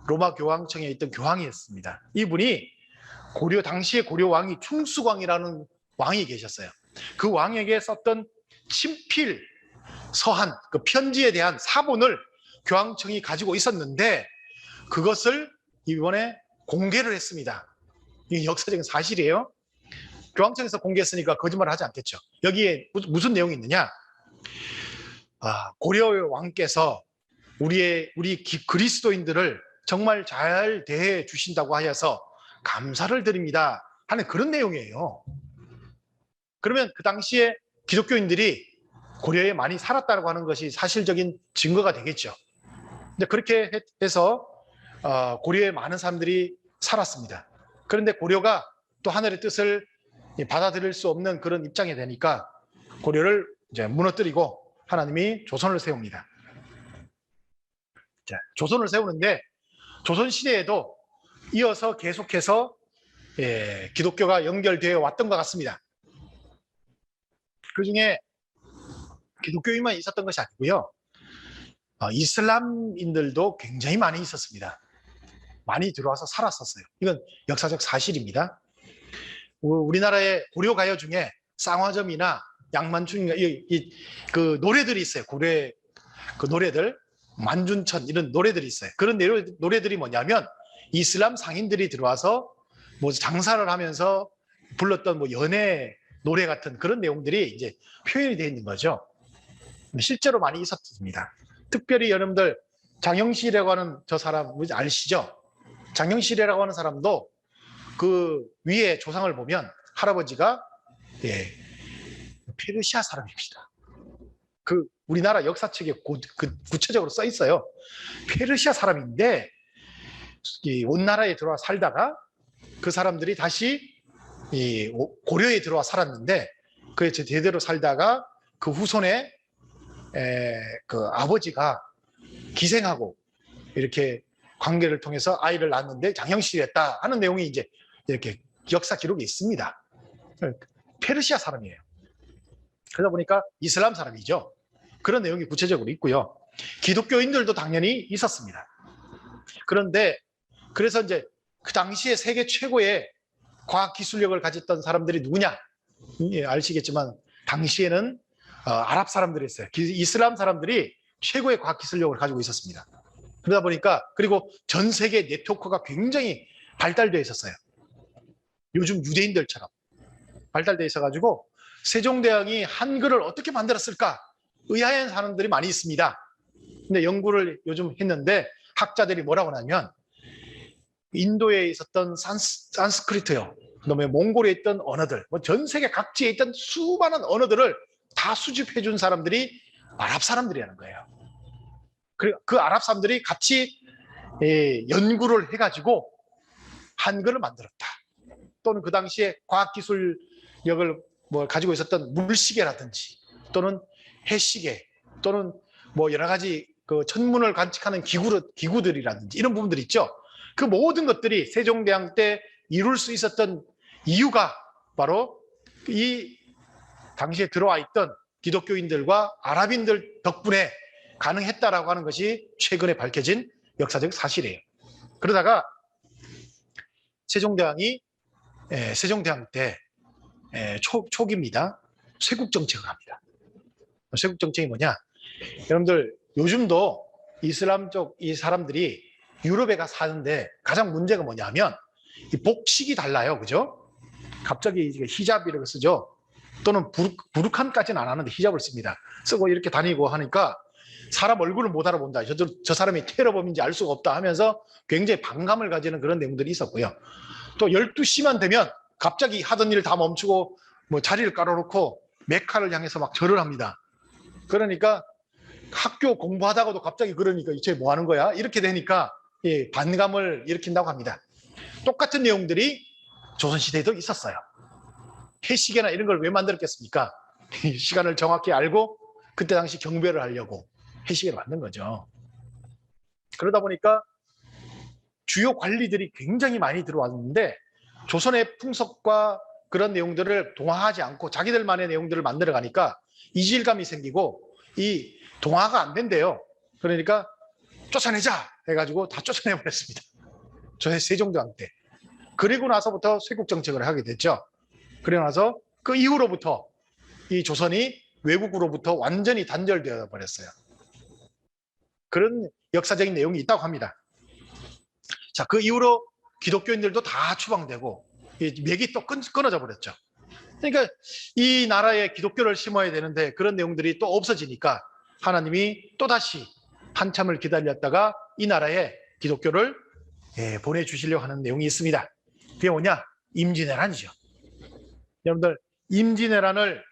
로마 교황청에 있던 교황이었습니다. 이분이 당시에 고려 왕이 충수광이라는 왕이 계셨어요. 그 왕에게 썼던 친필 서한, 그 편지에 대한 사본을 교황청이 가지고 있었는데 그것을 이번에 공개를 했습니다. 이게 역사적인 사실이에요. 교황청에서 공개했으니까 거짓말을 하지 않겠죠. 여기에 무슨 내용이 있느냐? 고려 왕께서 우리 그리스도인들을 정말 잘 대해 주신다고 하여서 감사를 드립니다 하는 그런 내용이에요. 그러면 그 당시에 기독교인들이 고려에 많이 살았다고 하는 것이 사실적인 증거가 되겠죠. 근데 그렇게 해서 고려에 많은 사람들이 살았습니다. 그런데 고려가 또 하늘의 뜻을 받아들일 수 없는 그런 입장이 되니까 고려를 이제 무너뜨리고 하나님이 조선을 세웁니다. 자, 조선을 세우는데 조선 시대에도 이어서 계속해서 기독교가 연결되어 왔던 것 같습니다. 그 중에 기독교인만 있었던 것이 아니고요. 이슬람인들도 굉장히 많이 있었습니다. 많이 들어와서 살았었어요. 이건 역사적 사실입니다. 우리나라의 고려 가요 중에 쌍화점이나 양만춘인가 그 노래들이 있어요. 고려 그 노래들 만준천 이런 노래들이 있어요. 그런 노래들이 뭐냐면 이슬람 상인들이 들어와서 뭐 장사를 하면서 불렀던 뭐 연애 노래 같은 그런 내용들이 이제 표현이 되어 있는 거죠. 실제로 많이 있었습니다. 특별히 여러분들 장영실이라고 하는 저 사람 아시죠? 장영실이라고 하는 사람도 그 위에 조상을 보면 할아버지가 페르시아 사람입니다. 그 우리나라 역사책에 구체적으로 써 있어요. 페르시아 사람인데 온 나라에 들어와 살다가 그 사람들이 다시 고려에 들어와 살았는데 그에 제대로 살다가 그 후손에 그 아버지가 기생하고 이렇게 관계를 통해서 아이를 낳았는데 장형실이었다 하는 내용이 이제 이렇게 역사 기록에 있습니다. 페르시아 사람이에요. 그러다 보니까 이슬람 사람이죠. 그런 내용이 구체적으로 있고요. 기독교인들도 당연히 있었습니다. 그런데 그래서 이제 그 당시에 세계 최고의 과학 기술력을 가졌던 사람들이 누구냐? 아시겠지만 당시에는 아랍 사람들이었어요. 이슬람 사람들이 최고의 과학 기술력을 가지고 있었습니다. 그러다 보니까 그리고 전 세계 네트워크가 굉장히 발달되어 있었어요. 요즘 유대인들처럼 발달되어 있어가지고 세종대왕이 한글을 어떻게 만들었을까 의아한 사람들이 많이 있습니다. 근데 연구를 요즘 했는데 학자들이 뭐라고 하냐면 인도에 있었던 산스크리트요, 그다음에 몽골에 있던 언어들, 뭐 전 세계 각지에 있던 수많은 언어들을 다 수집해 준 사람들이 아랍 사람들이라는 거예요. 그리고 그 아랍 사람들이 같이 연구를 해가지고 한글을 만들었다. 또는 그 당시에 과학기술력을 가지고 있었던 물시계라든지 또는 해시계 또는 뭐 여러 가지 그 천문을 관측하는 기구들이라든지 이런 부분들이 있죠. 그 모든 것들이 세종대왕 때 이룰 수 있었던 이유가 바로 이 당시에 들어와 있던 기독교인들과 아랍인들 덕분에 가능했다라고 하는 것이 최근에 밝혀진 역사적 사실이에요. 그러다가 세종대왕이 세종대왕 때 초기입니다. 쇄국 정책을 합니다. 쇄국 정책이 뭐냐? 여러분들 요즘도 이슬람 쪽 이 사람들이 유럽에 가 사는데 가장 문제가 뭐냐면 이 복식이 달라요. 그죠? 갑자기 히잡이라고 쓰죠. 또는 부르칸까지는 안 하는데 히잡을 씁니다. 쓰고 이렇게 다니고 하니까 사람 얼굴을 못 알아본다. 저 사람이 테러범인지 알 수가 없다 하면서 굉장히 반감을 가지는 그런 내용들이 있었고요. 또 12시만 되면 갑자기 하던 일 다 멈추고 뭐 자리를 깔아놓고 메카를 향해서 막 절을 합니다. 그러니까 학교 공부하다가도 갑자기 그러니까 쟤 뭐 하는 거야? 이렇게 되니까 반감을 일으킨다고 합니다. 똑같은 내용들이 조선시대에도 있었어요. 해시계나 이런 걸 왜 만들었겠습니까? 시간을 정확히 알고 그때 당시 경배를 하려고 해시계를 만든 거죠. 그러다 보니까 주요 관리들이 굉장히 많이 들어왔는데 조선의 풍속과 그런 내용들을 동화하지 않고 자기들만의 내용들을 만들어 가니까 이질감이 생기고 이 동화가 안 된대요. 그러니까 쫓아내자 해가지고 다 쫓아내버렸습니다. 세종대왕 때. 그리고 나서부터 쇄국 정책을 하게 됐죠. 그리고 나서 그 이후로부터 이 조선이 외국으로부터 완전히 단절되어 버렸어요. 그런 역사적인 내용이 있다고 합니다. 자, 그 이후로 기독교인들도 다 추방되고 맥이 또 끊어져 버렸죠. 그러니까 이 나라에 기독교를 심어야 되는데 그런 내용들이 또 없어지니까 하나님이 또다시 한참을 기다렸다가 이 나라에 기독교를 보내주시려고 하는 내용이 있습니다. 그게 뭐냐? 임진왜란이죠. 여러분들, 임진왜란을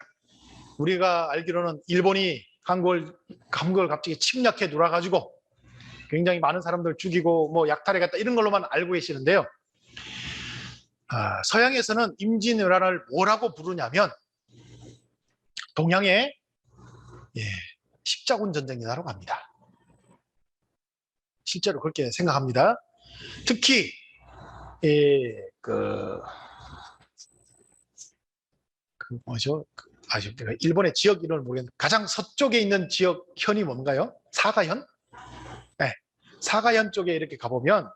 우리가 알기로는 일본이 한국을 갑자기 침략해 놀아가지고 굉장히 많은 사람들 죽이고 뭐 약탈해갔다 이런 걸로만 알고 계시는데요. 서양에서는 임진왜란을 뭐라고 부르냐면 동양의 십자군 전쟁이라고 합니다. 실제로 그렇게 생각합니다. 특히 일본의 지역 이름을 모르겠는데 가장 서쪽에 있는 지역 현이 뭔가요? 사가현? 네, 사가현 쪽에 이렇게 가보면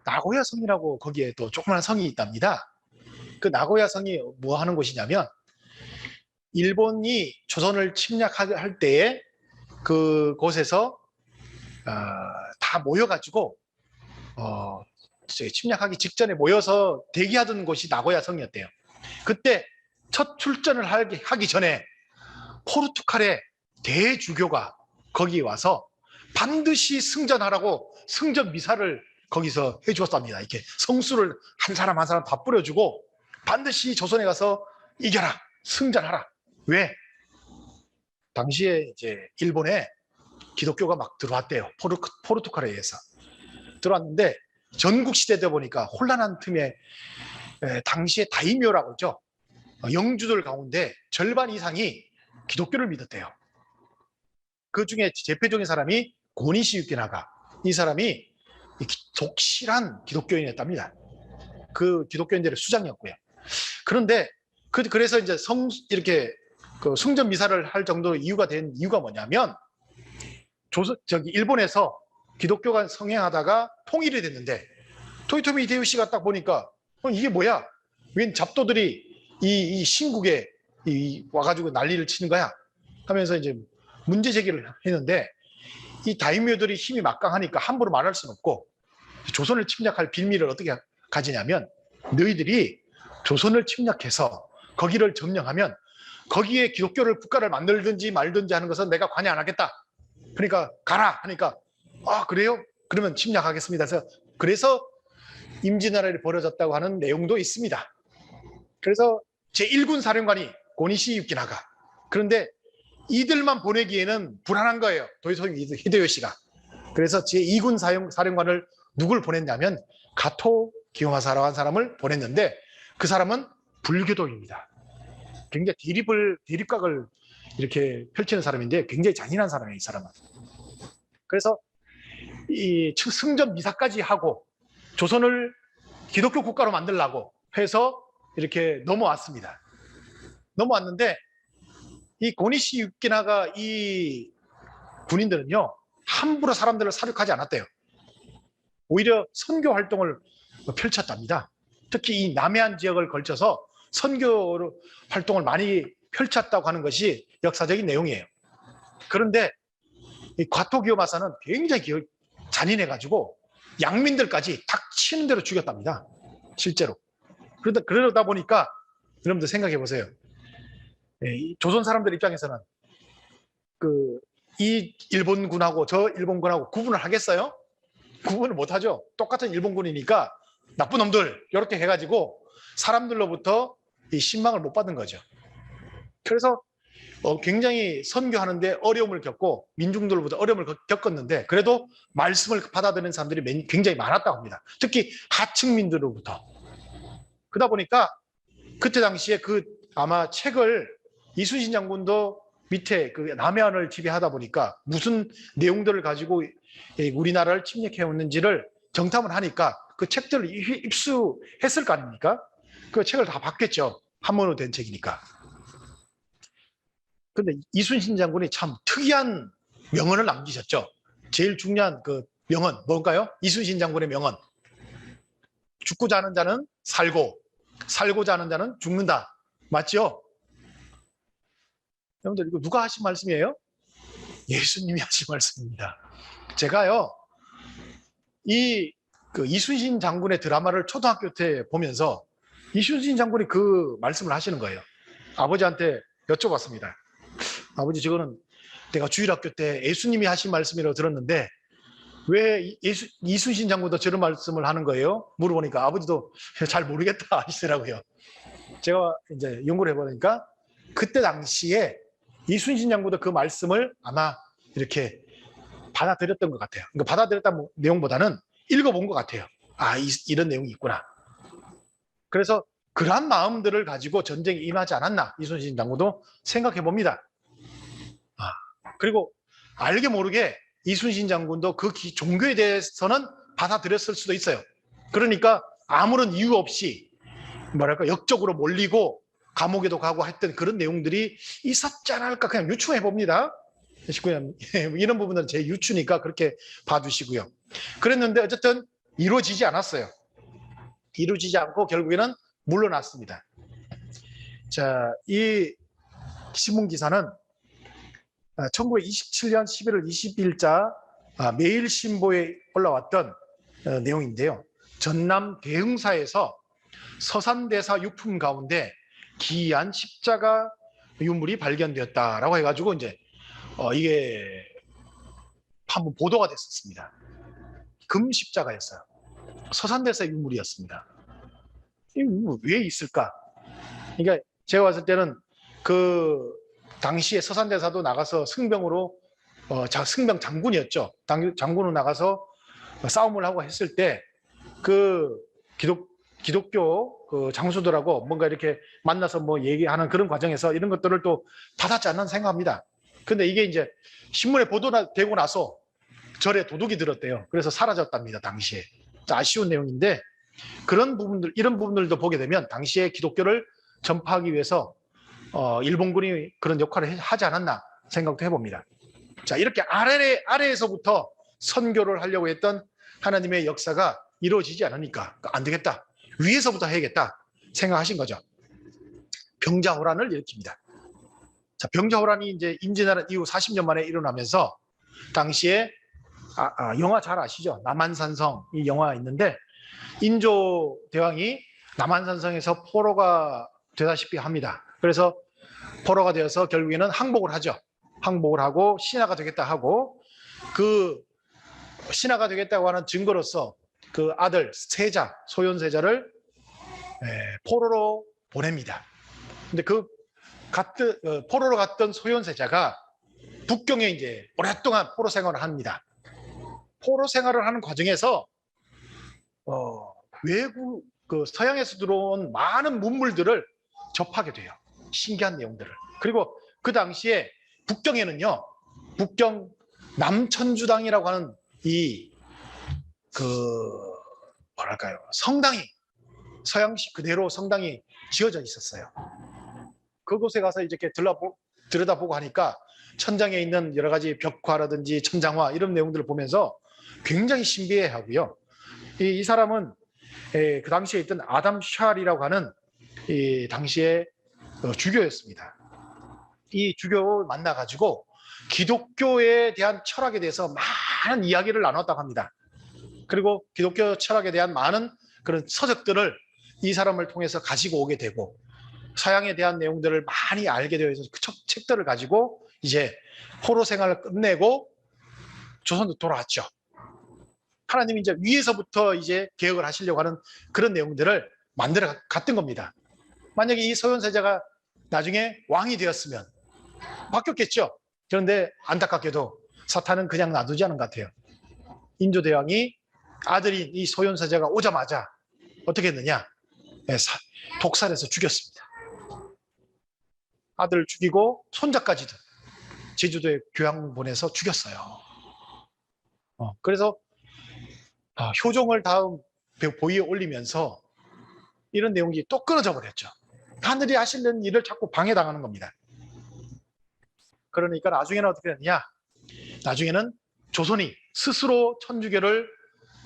나고야 성이라고 거기에 또 조그마한 성이 있답니다. 그 나고야 성이 뭐 하는 곳이냐면 일본이 조선을 침략할 때에 그곳에서 다 모여가지고 침략하기 직전에 모여서 대기하던 곳이 나고야 성이었대요. 그때 첫 출전을 하기 전에 포르투갈의 대주교가 거기 와서 반드시 승전하라고 승전 미사를 거기서 해주었답니다. 이렇게 성수를 한 사람 한 사람 다 뿌려주고 반드시 조선에 가서 이겨라, 승전하라. 왜? 당시에 이제 일본에 기독교가 막 들어왔대요. 포르투갈에 의해서 들어왔는데 전국 시대다 보니까 혼란한 틈에 당시에 다이묘라고 했죠. 영주들 가운데 절반 이상이 기독교를 믿었대요. 그 중에 대표적인 사람이 고니시 유키나가, 이 사람이 독실한 기독교인이었답니다. 그 기독교인들의 수장이었고요. 그런데 그래서 이제 이렇게 승전 미사를 할 정도로 이유가 된 이유가 뭐냐면 일본에서 기독교가 성행하다가 통일이 됐는데 토요토미 히데요시가 딱 보니까 이게 뭐야? 웬 잡도들이 이 신국에 와가지고 난리를 치는 거야? 하면서 이제 문제 제기를 했는데 이 다이묘들이 힘이 막강하니까 함부로 말할 수는 없고 조선을 침략할 빌미를 어떻게 가지냐면 너희들이 조선을 침략해서 거기를 점령하면 거기에 기독교를 국가를 만들든지 말든지 하는 것은 내가 관여 안 하겠다. 그러니까 가라 하니까 그래요? 그러면 침략하겠습니다. 그래서 임진왜란이 벌어졌다고 하는 내용도 있습니다. 그래서 제1군 사령관이 고니시 유키나가. 그런데 이들만 보내기에는 불안한 거예요. 도요토미 히데요시가. 그래서 제2군 사령관을 누굴 보냈냐면 가토 기요마사라고 하는 사람을 보냈는데 그 사람은 불교도입니다. 굉장히 대립각을 이렇게 펼치는 사람인데 굉장히 잔인한 사람이에요, 이 사람은. 그래서 이 승전 미사까지 하고 조선을 기독교 국가로 만들려고 해서 이렇게 넘어왔습니다. 넘어왔는데 이 고니시 유키나가 이 군인들은요 함부로 사람들을 사륙하지 않았대요. 오히려 선교 활동을 펼쳤답니다. 특히 이 남해안 지역을 걸쳐서 선교 활동을 많이 펼쳤다고 하는 것이 역사적인 내용이에요. 그런데 이 과토기요마사는 굉장히 잔인해가지고 양민들까지 닥치는 대로 죽였답니다. 실제로. 그러다 보니까 여러분들 생각해 보세요. 조선 사람들 입장에서는 이 일본군하고 저 일본군하고 구분을 하겠어요? 구분을 못하죠. 똑같은 일본군이니까 나쁜 놈들 이렇게 해가지고 사람들로부터 이 신망을 못 받은 거죠. 그래서 굉장히 선교하는데 어려움을 겪고 민중들로부터 어려움을 겪었는데 그래도 말씀을 받아들이는 사람들이 굉장히 많았다고 합니다. 특히 하층민들로부터. 그러다 보니까 그때 당시에 그 아마 책을 이순신 장군도 밑에 그 남해안을 지배하다 보니까 무슨 내용들을 가지고 우리나라를 침략해왔는지를 정탐을 하니까 그 책들을 입수했을 거 아닙니까? 그 책을 다 봤겠죠. 한문으로 된 책이니까. 근데 이순신 장군이 참 특이한 명언을 남기셨죠. 제일 중요한 그 명언 뭔가요? 이순신 장군의 명언. 죽고자 하는 자는 살고, 살고자 하는 자는 죽는다. 맞죠? 여러분들 이거 누가 하신 말씀이에요? 예수님이 하신 말씀입니다. 제가요 그 이순신 장군의 드라마를 초등학교 때 보면서 이순신 장군이 그 말씀을 하시는 거예요. 아버지한테 여쭤봤습니다. 아버지, 저거는 내가 주일학교 때 예수님이 하신 말씀이라고 들었는데 왜 이순신 장군도 저런 말씀을 하는 거예요? 물어보니까 아버지도 잘 모르겠다 하시더라고요. 제가 이제 연구를 해보니까 그때 당시에 이순신 장군도 그 말씀을 아마 이렇게 받아들였던 것 같아요. 그러니까 받아들였다는 내용보다는 읽어본 것 같아요. 아, 이런 내용이 있구나. 그래서 그러한 마음들을 가지고 전쟁에 임하지 않았나 이순신 장군도 생각해 봅니다. 그리고 알게 모르게 이순신 장군도 그 종교에 대해서는 받아들였을 수도 있어요. 그러니까 아무런 이유 없이 뭐랄까 역적으로 몰리고 감옥에도 가고 했던 그런 내용들이 있었지 않을까 그냥 유추해 봅니다. 그냥 이런 부분은 제 유추니까 그렇게 봐주시고요. 그랬는데 어쨌든 이루어지지 않았어요. 이루어지지 않고 결국에는 물러났습니다. 자, 이 신문 기사는 1927년 11월 20일자 매일신보에 올라왔던 내용인데요. 전남 대흥사에서 서산대사 유품 가운데 기이한 십자가 유물이 발견되었다라고 해가지고 이제 이게 한번 보도가 됐었습니다. 금 십자가였어요. 서산대사 유물이었습니다. 이게 왜 있을까? 그러니까 제가 봤을 때는 그 당시에 서산대사도 나가서 승병으로 승병 장군이었죠. 장군으로 나가서 싸움을 하고 했을 때 그 기독교 그 장수들하고 뭔가 이렇게 만나서 뭐 얘기하는 그런 과정에서 이런 것들을 또 받았지 않나 생각합니다. 근데 이게 이제 신문에 보도되고 나서 절에 도둑이 들었대요. 그래서 사라졌답니다. 당시에. 아쉬운 내용인데 그런 부분들, 이런 부분들도 보게 되면 당시에 기독교를 전파하기 위해서 일본군이 그런 역할을 하지 않았나 생각도 해봅니다. 자, 이렇게 아래에서부터 선교를 하려고 했던 하나님의 역사가 이루어지지 않으니까 안 되겠다. 위에서부터 해야겠다 생각하신 거죠. 병자호란을 일으킵니다. 자, 병자호란이 이제 임진왜란 이후 40년 만에 일어나면서 당시에 영화 잘 아시죠? 남한산성 이 영화 있는데 인조 대왕이 남한산성에서 포로가 되다시피 합니다. 그래서 포로가 되어서 결국에는 항복을 하죠. 항복을 하고 신하가 되겠다 하고 그 신하가 되겠다고 하는 증거로서 그 아들 세자 소현세자를 포로로 보냅니다. 근데 그 포로로 갔던 소현세자가 북경에 이제 오랫동안 포로 생활을 합니다. 포로 생활을 하는 과정에서 외국 그 서양에서 들어온 많은 문물들을 접하게 돼요. 신기한 내용들을. 그리고 그 당시에 북경에는요, 북경 남천주당이라고 하는 뭐랄까요, 성당이 서양식 그대로 성당이 지어져 있었어요. 그곳에 가서 이렇게 들여다보고 하니까 천장에 있는 여러 가지 벽화라든지 천장화 이런 내용들을 보면서 굉장히 신비해하고요. 이 사람은 그 당시에 있던 아담 샬이라고 하는 이 당시에 주교였습니다. 이 주교를 만나가지고 기독교에 대한 철학에 대해서 많은 이야기를 나눴다고 합니다. 그리고 기독교 철학에 대한 많은 그런 서적들을 이 사람을 통해서 가지고 오게 되고 서양에 대한 내용들을 많이 알게 되어서 그 책들을 가지고 이제 포로 생활을 끝내고 조선으로 돌아왔죠. 하나님이 이제 위에서부터 이제 개혁을 하시려고 하는 그런 내용들을 만들어 갔던 겁니다. 만약에 이 소현세자가 나중에 왕이 되었으면 바뀌었겠죠. 그런데 안타깝게도 사탄은 그냥 놔두지 않은 것 같아요. 인조 대왕이 아들인 이 소현세자가 오자마자 어떻게 했느냐? 독살해서 죽였습니다. 아들 죽이고 손자까지도 제주도에 교양 보내서 죽였어요. 그래서 효종을 다음 보위에 올리면서 이런 내용이 또 끊어져 버렸죠. 하늘이 하시는 일을 자꾸 방해당하는 겁니다. 그러니까 나중에는 어떻게 되느냐? 나중에는 조선이 스스로 천주교를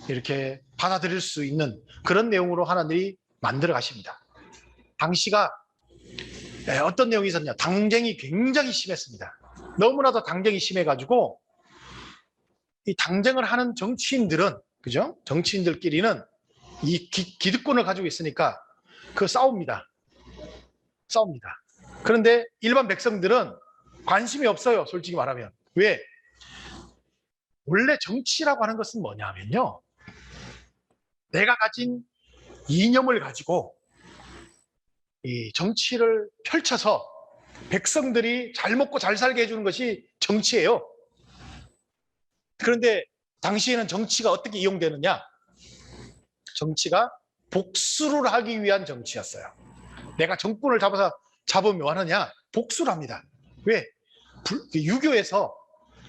이렇게 받아들일 수 있는 그런 내용으로 하나님이 만들어 가십니다. 당시가 어떤 내용이 있었냐? 당쟁이 굉장히 심했습니다. 너무나도 당쟁이 심해가지고 이 당쟁을 하는 정치인들은, 그죠? 정치인들끼리는 이 기득권을 가지고 있으니까 싸웁니다. 그런데 일반 백성들은 관심이 없어요. 솔직히 말하면. 왜? 원래 정치라고 하는 것은 뭐냐면요, 내가 가진 이념을 가지고 이 정치를 펼쳐서 백성들이 잘 먹고 잘 살게 해주는 것이 정치예요. 그런데 당시에는 정치가 어떻게 이용되느냐? 정치가 복수를 하기 위한 정치였어요. 내가 정권을 잡으면 뭐 하느냐? 복수를 합니다. 왜? 유교에서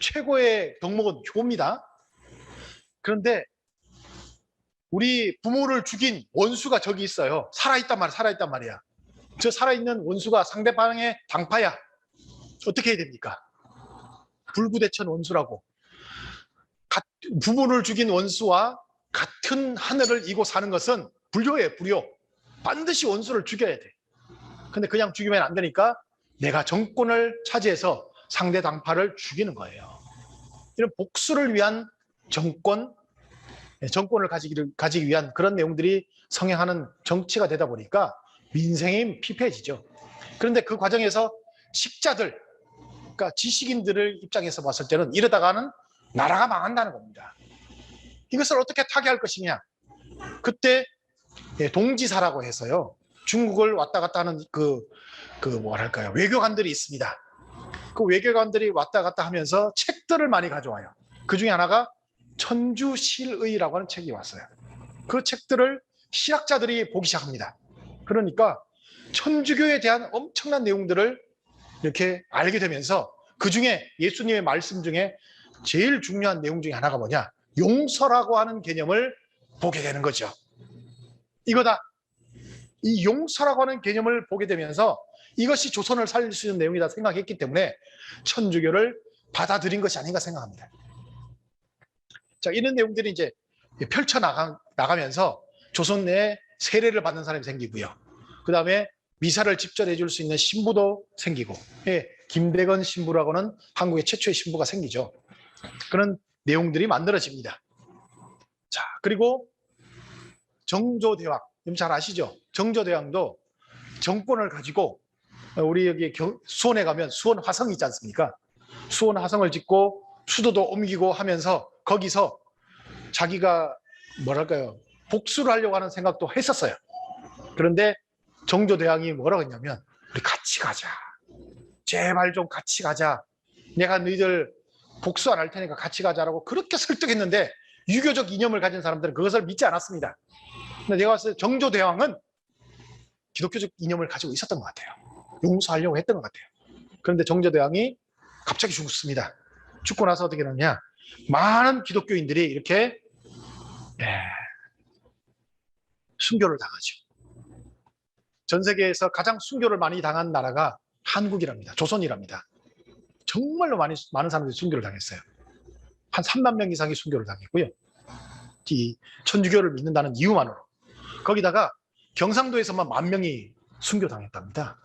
최고의 덕목은 효입니다. 그런데 우리 부모를 죽인 원수가 저기 있어요. 살아있단 말이야. 저 살아있는 원수가 상대방의 당파야. 어떻게 해야 됩니까? 불구대천 원수라고. 부모를 죽인 원수와 같은 하늘을 이고 사는 것은 불효예요, 불효. 반드시 원수를 죽여야 돼. 근데 그냥 죽이면 안 되니까 내가 정권을 차지해서 상대 당파를 죽이는 거예요. 이런 복수를 위한 정권을 가지기 위한 그런 내용들이 성행하는 정치가 되다 보니까 민생이 피폐해지죠. 그런데 그 과정에서 식자들, 그러니까 지식인들을 입장에서 봤을 때는 이러다가는 나라가 망한다는 겁니다. 이것을 어떻게 타개할 것이냐? 그때 동지사라고 해서요, 중국을 왔다 갔다 하는 뭐랄까요, 외교관들이 있습니다. 그 외교관들이 왔다 갔다 하면서 책들을 많이 가져와요. 그 중에 하나가 천주실의라고 하는 책이 왔어요. 그 책들을 신학자들이 보기 시작합니다. 그러니까 천주교에 대한 엄청난 내용들을 이렇게 알게 되면서 그 중에 예수님의 말씀 중에 제일 중요한 내용 중에 하나가 뭐냐? 용서라고 하는 개념을 보게 되는 거죠. 이거다. 이 용서라고 하는 개념을 보게 되면서 이것이 조선을 살릴 수 있는 내용이다 생각했기 때문에 천주교를 받아들인 것이 아닌가 생각합니다. 자, 이런 내용들이 이제 펼쳐나가면서 조선 내에 세례를 받는 사람이 생기고요. 그 다음에 미사를 집전해 줄 수 있는 신부도 생기고, 김대건 신부라고는 한국의 최초의 신부가 생기죠. 그런 내용들이 만들어집니다. 자, 그리고 정조대왕, 잘 아시죠? 정조대왕도 정권을 가지고 우리 여기 수원에 가면 수원 화성이 있지 않습니까? 수원 화성을 짓고 수도도 옮기고 하면서 거기서 자기가 뭐랄까요, 복수를 하려고 하는 생각도 했었어요. 그런데 정조대왕이 뭐라고 했냐면, 우리 같이 가자. 제발 좀 같이 가자. 내가 너희들 복수 안 할 테니까 같이 가자라고 그렇게 설득했는데 유교적 이념을 가진 사람들은 그것을 믿지 않았습니다. 근데 제가 봤을 때 정조대왕은 기독교적 이념을 가지고 있었던 것 같아요. 용서하려고 했던 것 같아요. 그런데 정조대왕이 갑자기 죽습니다. 죽고 나서 어떻게 되느냐, 많은 기독교인들이 이렇게 순교를 당하죠. 전 세계에서 가장 순교를 많이 당한 나라가 한국이랍니다. 조선이랍니다. 정말로 많은 사람들이 순교를 당했어요. 한 3만 명 이상이 순교를 당했고요. 이 천주교를 믿는다는 이유만으로. 거기다가 경상도에서만 10,000명이 순교당했답니다.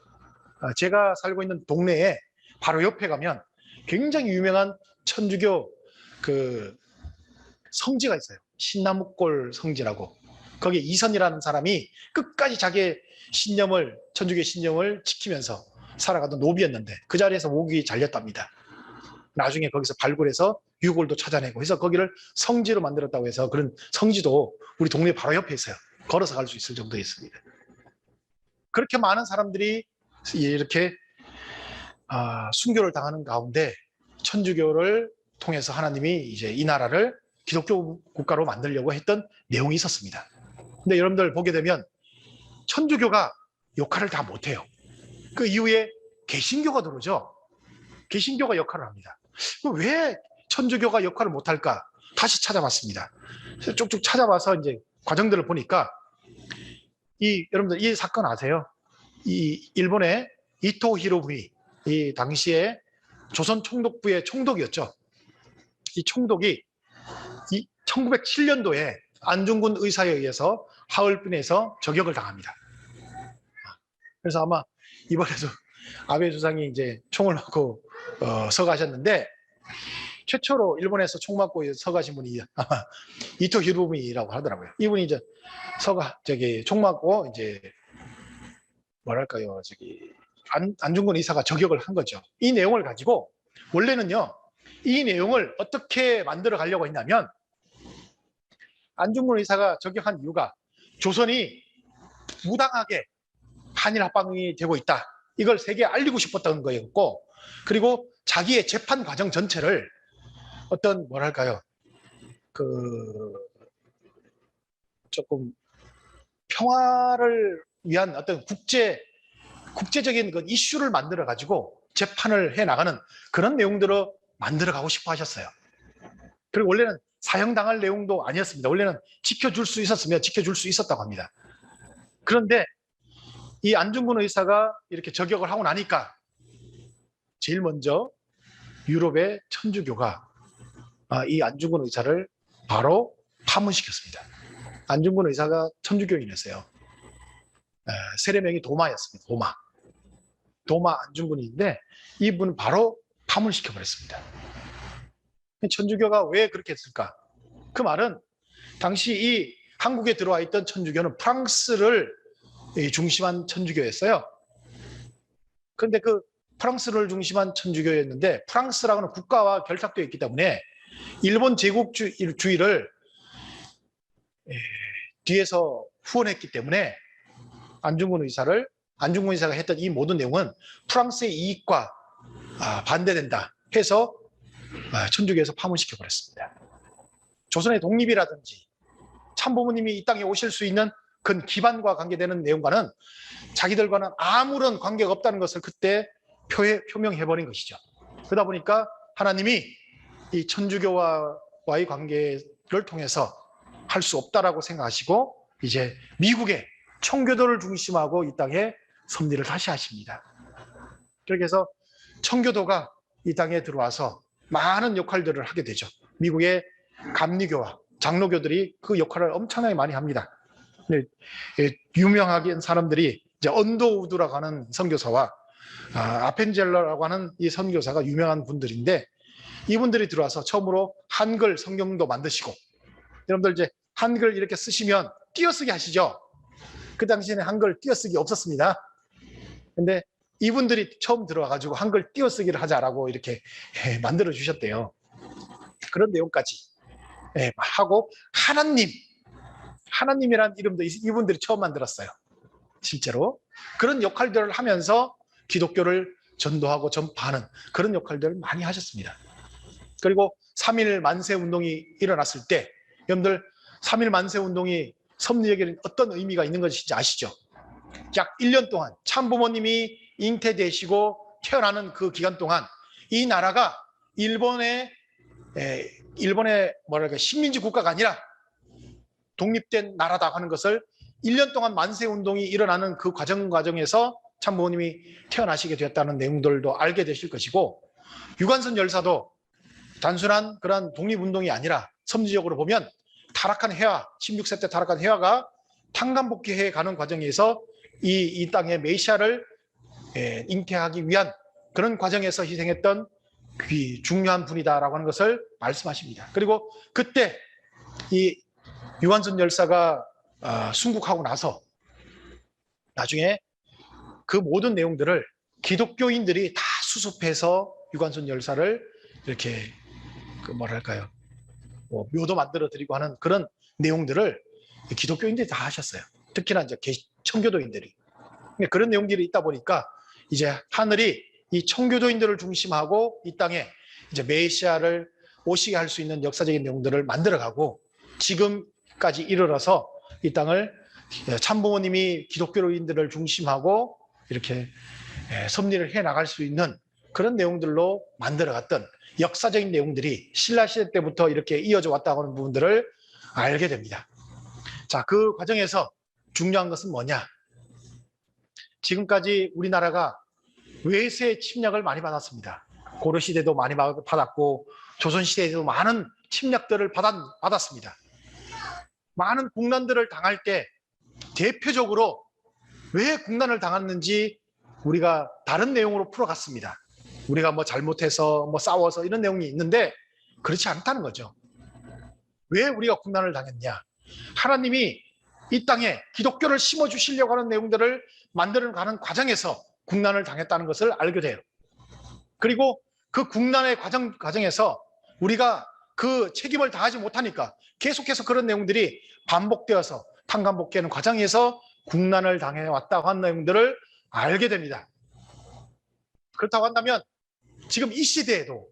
제가 살고 있는 동네에 바로 옆에 가면 굉장히 유명한 천주교 성지가 있어요. 신나무골 성지라고. 거기에 이선이라는 사람이 끝까지 자기의 천주교 신념을 지키면서 살아가던 노비였는데 그 자리에서 목이 잘렸답니다. 나중에 거기서 발굴해서 유골도 찾아내고 해서 거기를 성지로 만들었다고 해서 그런 성지도 우리 동네 바로 옆에 있어요. 걸어서 갈 수 있을 정도에 있습니다. 그렇게 많은 사람들이 이렇게 순교를 당하는 가운데 천주교를 통해서 하나님이 이제 이 나라를 기독교 국가로 만들려고 했던 내용이 있었습니다. 근데 여러분들 보게 되면 천주교가 역할을 다 못해요. 그 이후에 개신교가 들어오죠. 개신교가 역할을 합니다. 왜 천주교가 역할을 못할까? 다시 찾아봤습니다. 쭉쭉 찾아봐서 이제 과정들을 보니까 여러분들 이 사건 아세요? 이 일본의 이토 히로부미, 이 당시에 조선 총독부의 총독이었죠. 이 총독이 1907년도에 안중근 의사에 의해서 하얼빈에서 저격을 당합니다. 그래서 아마 이번에도 아베 수상이 이제 총을 맞고 서가셨는데, 최초로 일본에서 총 맞고 서가신 분이 아마 이토 히로부미라고 하더라고요. 이분이 이제 총 맞고 이제 뭐랄까요, 안중근 의사가 저격을 한 거죠. 이 내용을 가지고 원래는요, 이 내용을 어떻게 만들어 가려고 했냐면, 안중근 의사가 저격한 이유가 조선이 무당하게 한일 합방이 되고 있다, 이걸 세계에 알리고 싶었던 거였고, 그리고 자기의 재판 과정 전체를 어떤 뭐랄까요, 조금 평화를 위한 어떤 국제적인 그 이슈를 만들어 가지고 재판을 해 나가는 그런 내용들을 만들어 가고 싶어 하셨어요. 그리고 원래는 사형당할 내용도 아니었습니다. 원래는 지켜줄 수 있었으면 지켜줄 수 있었다고 합니다. 그런데 이 안중근 의사가 이렇게 저격을 하고 나니까 제일 먼저 유럽의 천주교가 이 안중근 의사를 바로 파문시켰습니다. 안중근 의사가 천주교인이었어요. 세례명이 도마였습니다. 도마 안중근인데 이분은 바로 파문시켜버렸습니다. 천주교가 왜 그렇게 했을까? 그 말은 당시 이 한국에 들어와 있던 천주교는 프랑스를 중심한 천주교였어요. 그런데 그 프랑스를 중심한 천주교였는데, 프랑스라고는 국가와 결탁되어 있기 때문에 일본 제국주의를 뒤에서 후원했기 때문에 안중근 의사가 했던 이 모든 내용은 프랑스의 이익과 반대된다 해서 천주교에서 파문시켜버렸습니다. 조선의 독립이라든지 참부모님이 이 땅에 오실 수 있는 그 기반과 관계되는 내용과는 자기들과는 아무런 관계가 없다는 것을 그때 표명해버린 것이죠. 그러다 보니까 하나님이 이 천주교와의 관계를 통해서 할 수 없다라고 생각하시고 이제 미국의 청교도를 중심하고 이 땅에 섭리를 다시 하십니다. 그렇게 해서 청교도가 이 땅에 들어와서 많은 역할들을 하게 되죠. 미국의 감리교와 장로교들이 그 역할을 엄청나게 많이 합니다. 유명하게 사람들이 이제 언더우드라고 하는 선교사와 아펜젤러라고 하는 이 선교사가 유명한 분들인데, 이분들이 들어와서 처음으로 한글 성경도 만드시고, 여러분들 이제 한글 이렇게 쓰시면 띄어쓰기 하시죠? 그 당시에는 한글 띄어쓰기 없었습니다. 근데 이분들이 처음 들어와가지고 한글 띄어쓰기를 하자라고 이렇게 만들어 주셨대요. 그런 내용까지 하고, 하나님이란 이름도 이분들이 처음 만들었어요. 실제로 그런 역할들을 하면서 기독교를 전도하고 전파하는 그런 역할들을 많이 하셨습니다. 그리고 3.1 만세 운동이 일어났을 때, 여러분들 3.1 만세 운동이 섭리에게는 어떤 의미가 있는 것인지 아시죠? 약 1년 동안 참부모님이 잉태되시고 태어나는 그 기간 동안 이 나라가 일본의 뭐랄까 식민지 국가가 아니라 독립된 나라다 하는 것을 1년 동안 만세 운동이 일어나는 그 과정에서 참부모님이 태어나시게 되었다는 내용들도 알게 되실 것이고, 유관순 열사도 단순한 그런 독립운동이 아니라 섭리적으로 보면 타락한 해화, 16세 때 타락한 해화가 탄감복귀해 가는 과정에서 이 땅의 메시아를 잉태하기 위한 그런 과정에서 희생했던 중요한 분이다라고 하는 것을 말씀하십니다. 그리고 그때 이 유관순 열사가 순국하고 나서 나중에 그 모든 내용들을 기독교인들이 다 수습해서 유관순 열사를 이렇게 뭐랄까요, 묘도 만들어 드리고 하는 그런 내용들을 기독교인들이 다 하셨어요. 특히나 이제 청교도인들이. 그런 내용들이 있다 보니까 이제 하늘이 이 청교도인들을 중심하고 이 땅에 이제 메시아를 오시게 할 수 있는 역사적인 내용들을 만들어가고 지금까지 이르러서 이 땅을 참부모님이 기독교인들을 중심하고 이렇게 섭리를 해 나갈 수 있는 그런 내용들로 만들어갔던 역사적인 내용들이 신라 시대 때부터 이렇게 이어져 왔다고 하는 부분들을 알게 됩니다. 자, 그 과정에서 중요한 것은 뭐냐? 지금까지 우리나라가 외세 침략을 많이 받았습니다. 고려시대도 많이 받았고 조선시대에도 많은 침략들을 받았습니다. 많은 국난들을 당할 때 대표적으로 왜 국난을 당했는지 우리가 다른 내용으로 풀어갔습니다. 우리가 뭐 잘못해서 뭐 싸워서 이런 내용이 있는데 그렇지 않다는 거죠. 왜 우리가 국난을 당했냐? 하나님이 이 땅에 기독교를 심어주시려고 하는 내용들을 만들어가는 과정에서 국난을 당했다는 것을 알게 돼요. 그리고 그 국난의 과정에서 우리가 그 책임을 다하지 못하니까 계속해서 그런 내용들이 반복되어서 탄간복귀하는 과정에서 국난을 당해왔다고 하는 내용들을 알게 됩니다. 그렇다고 한다면 지금 이 시대에도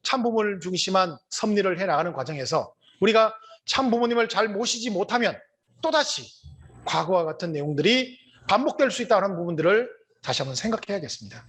참부모를 중심한 섭리를 해나가는 과정에서 우리가 참부모님을 잘 모시지 못하면 또다시 과거와 같은 내용들이 반복될 수 있다는 부분들을 다시 한번 생각해야겠습니다.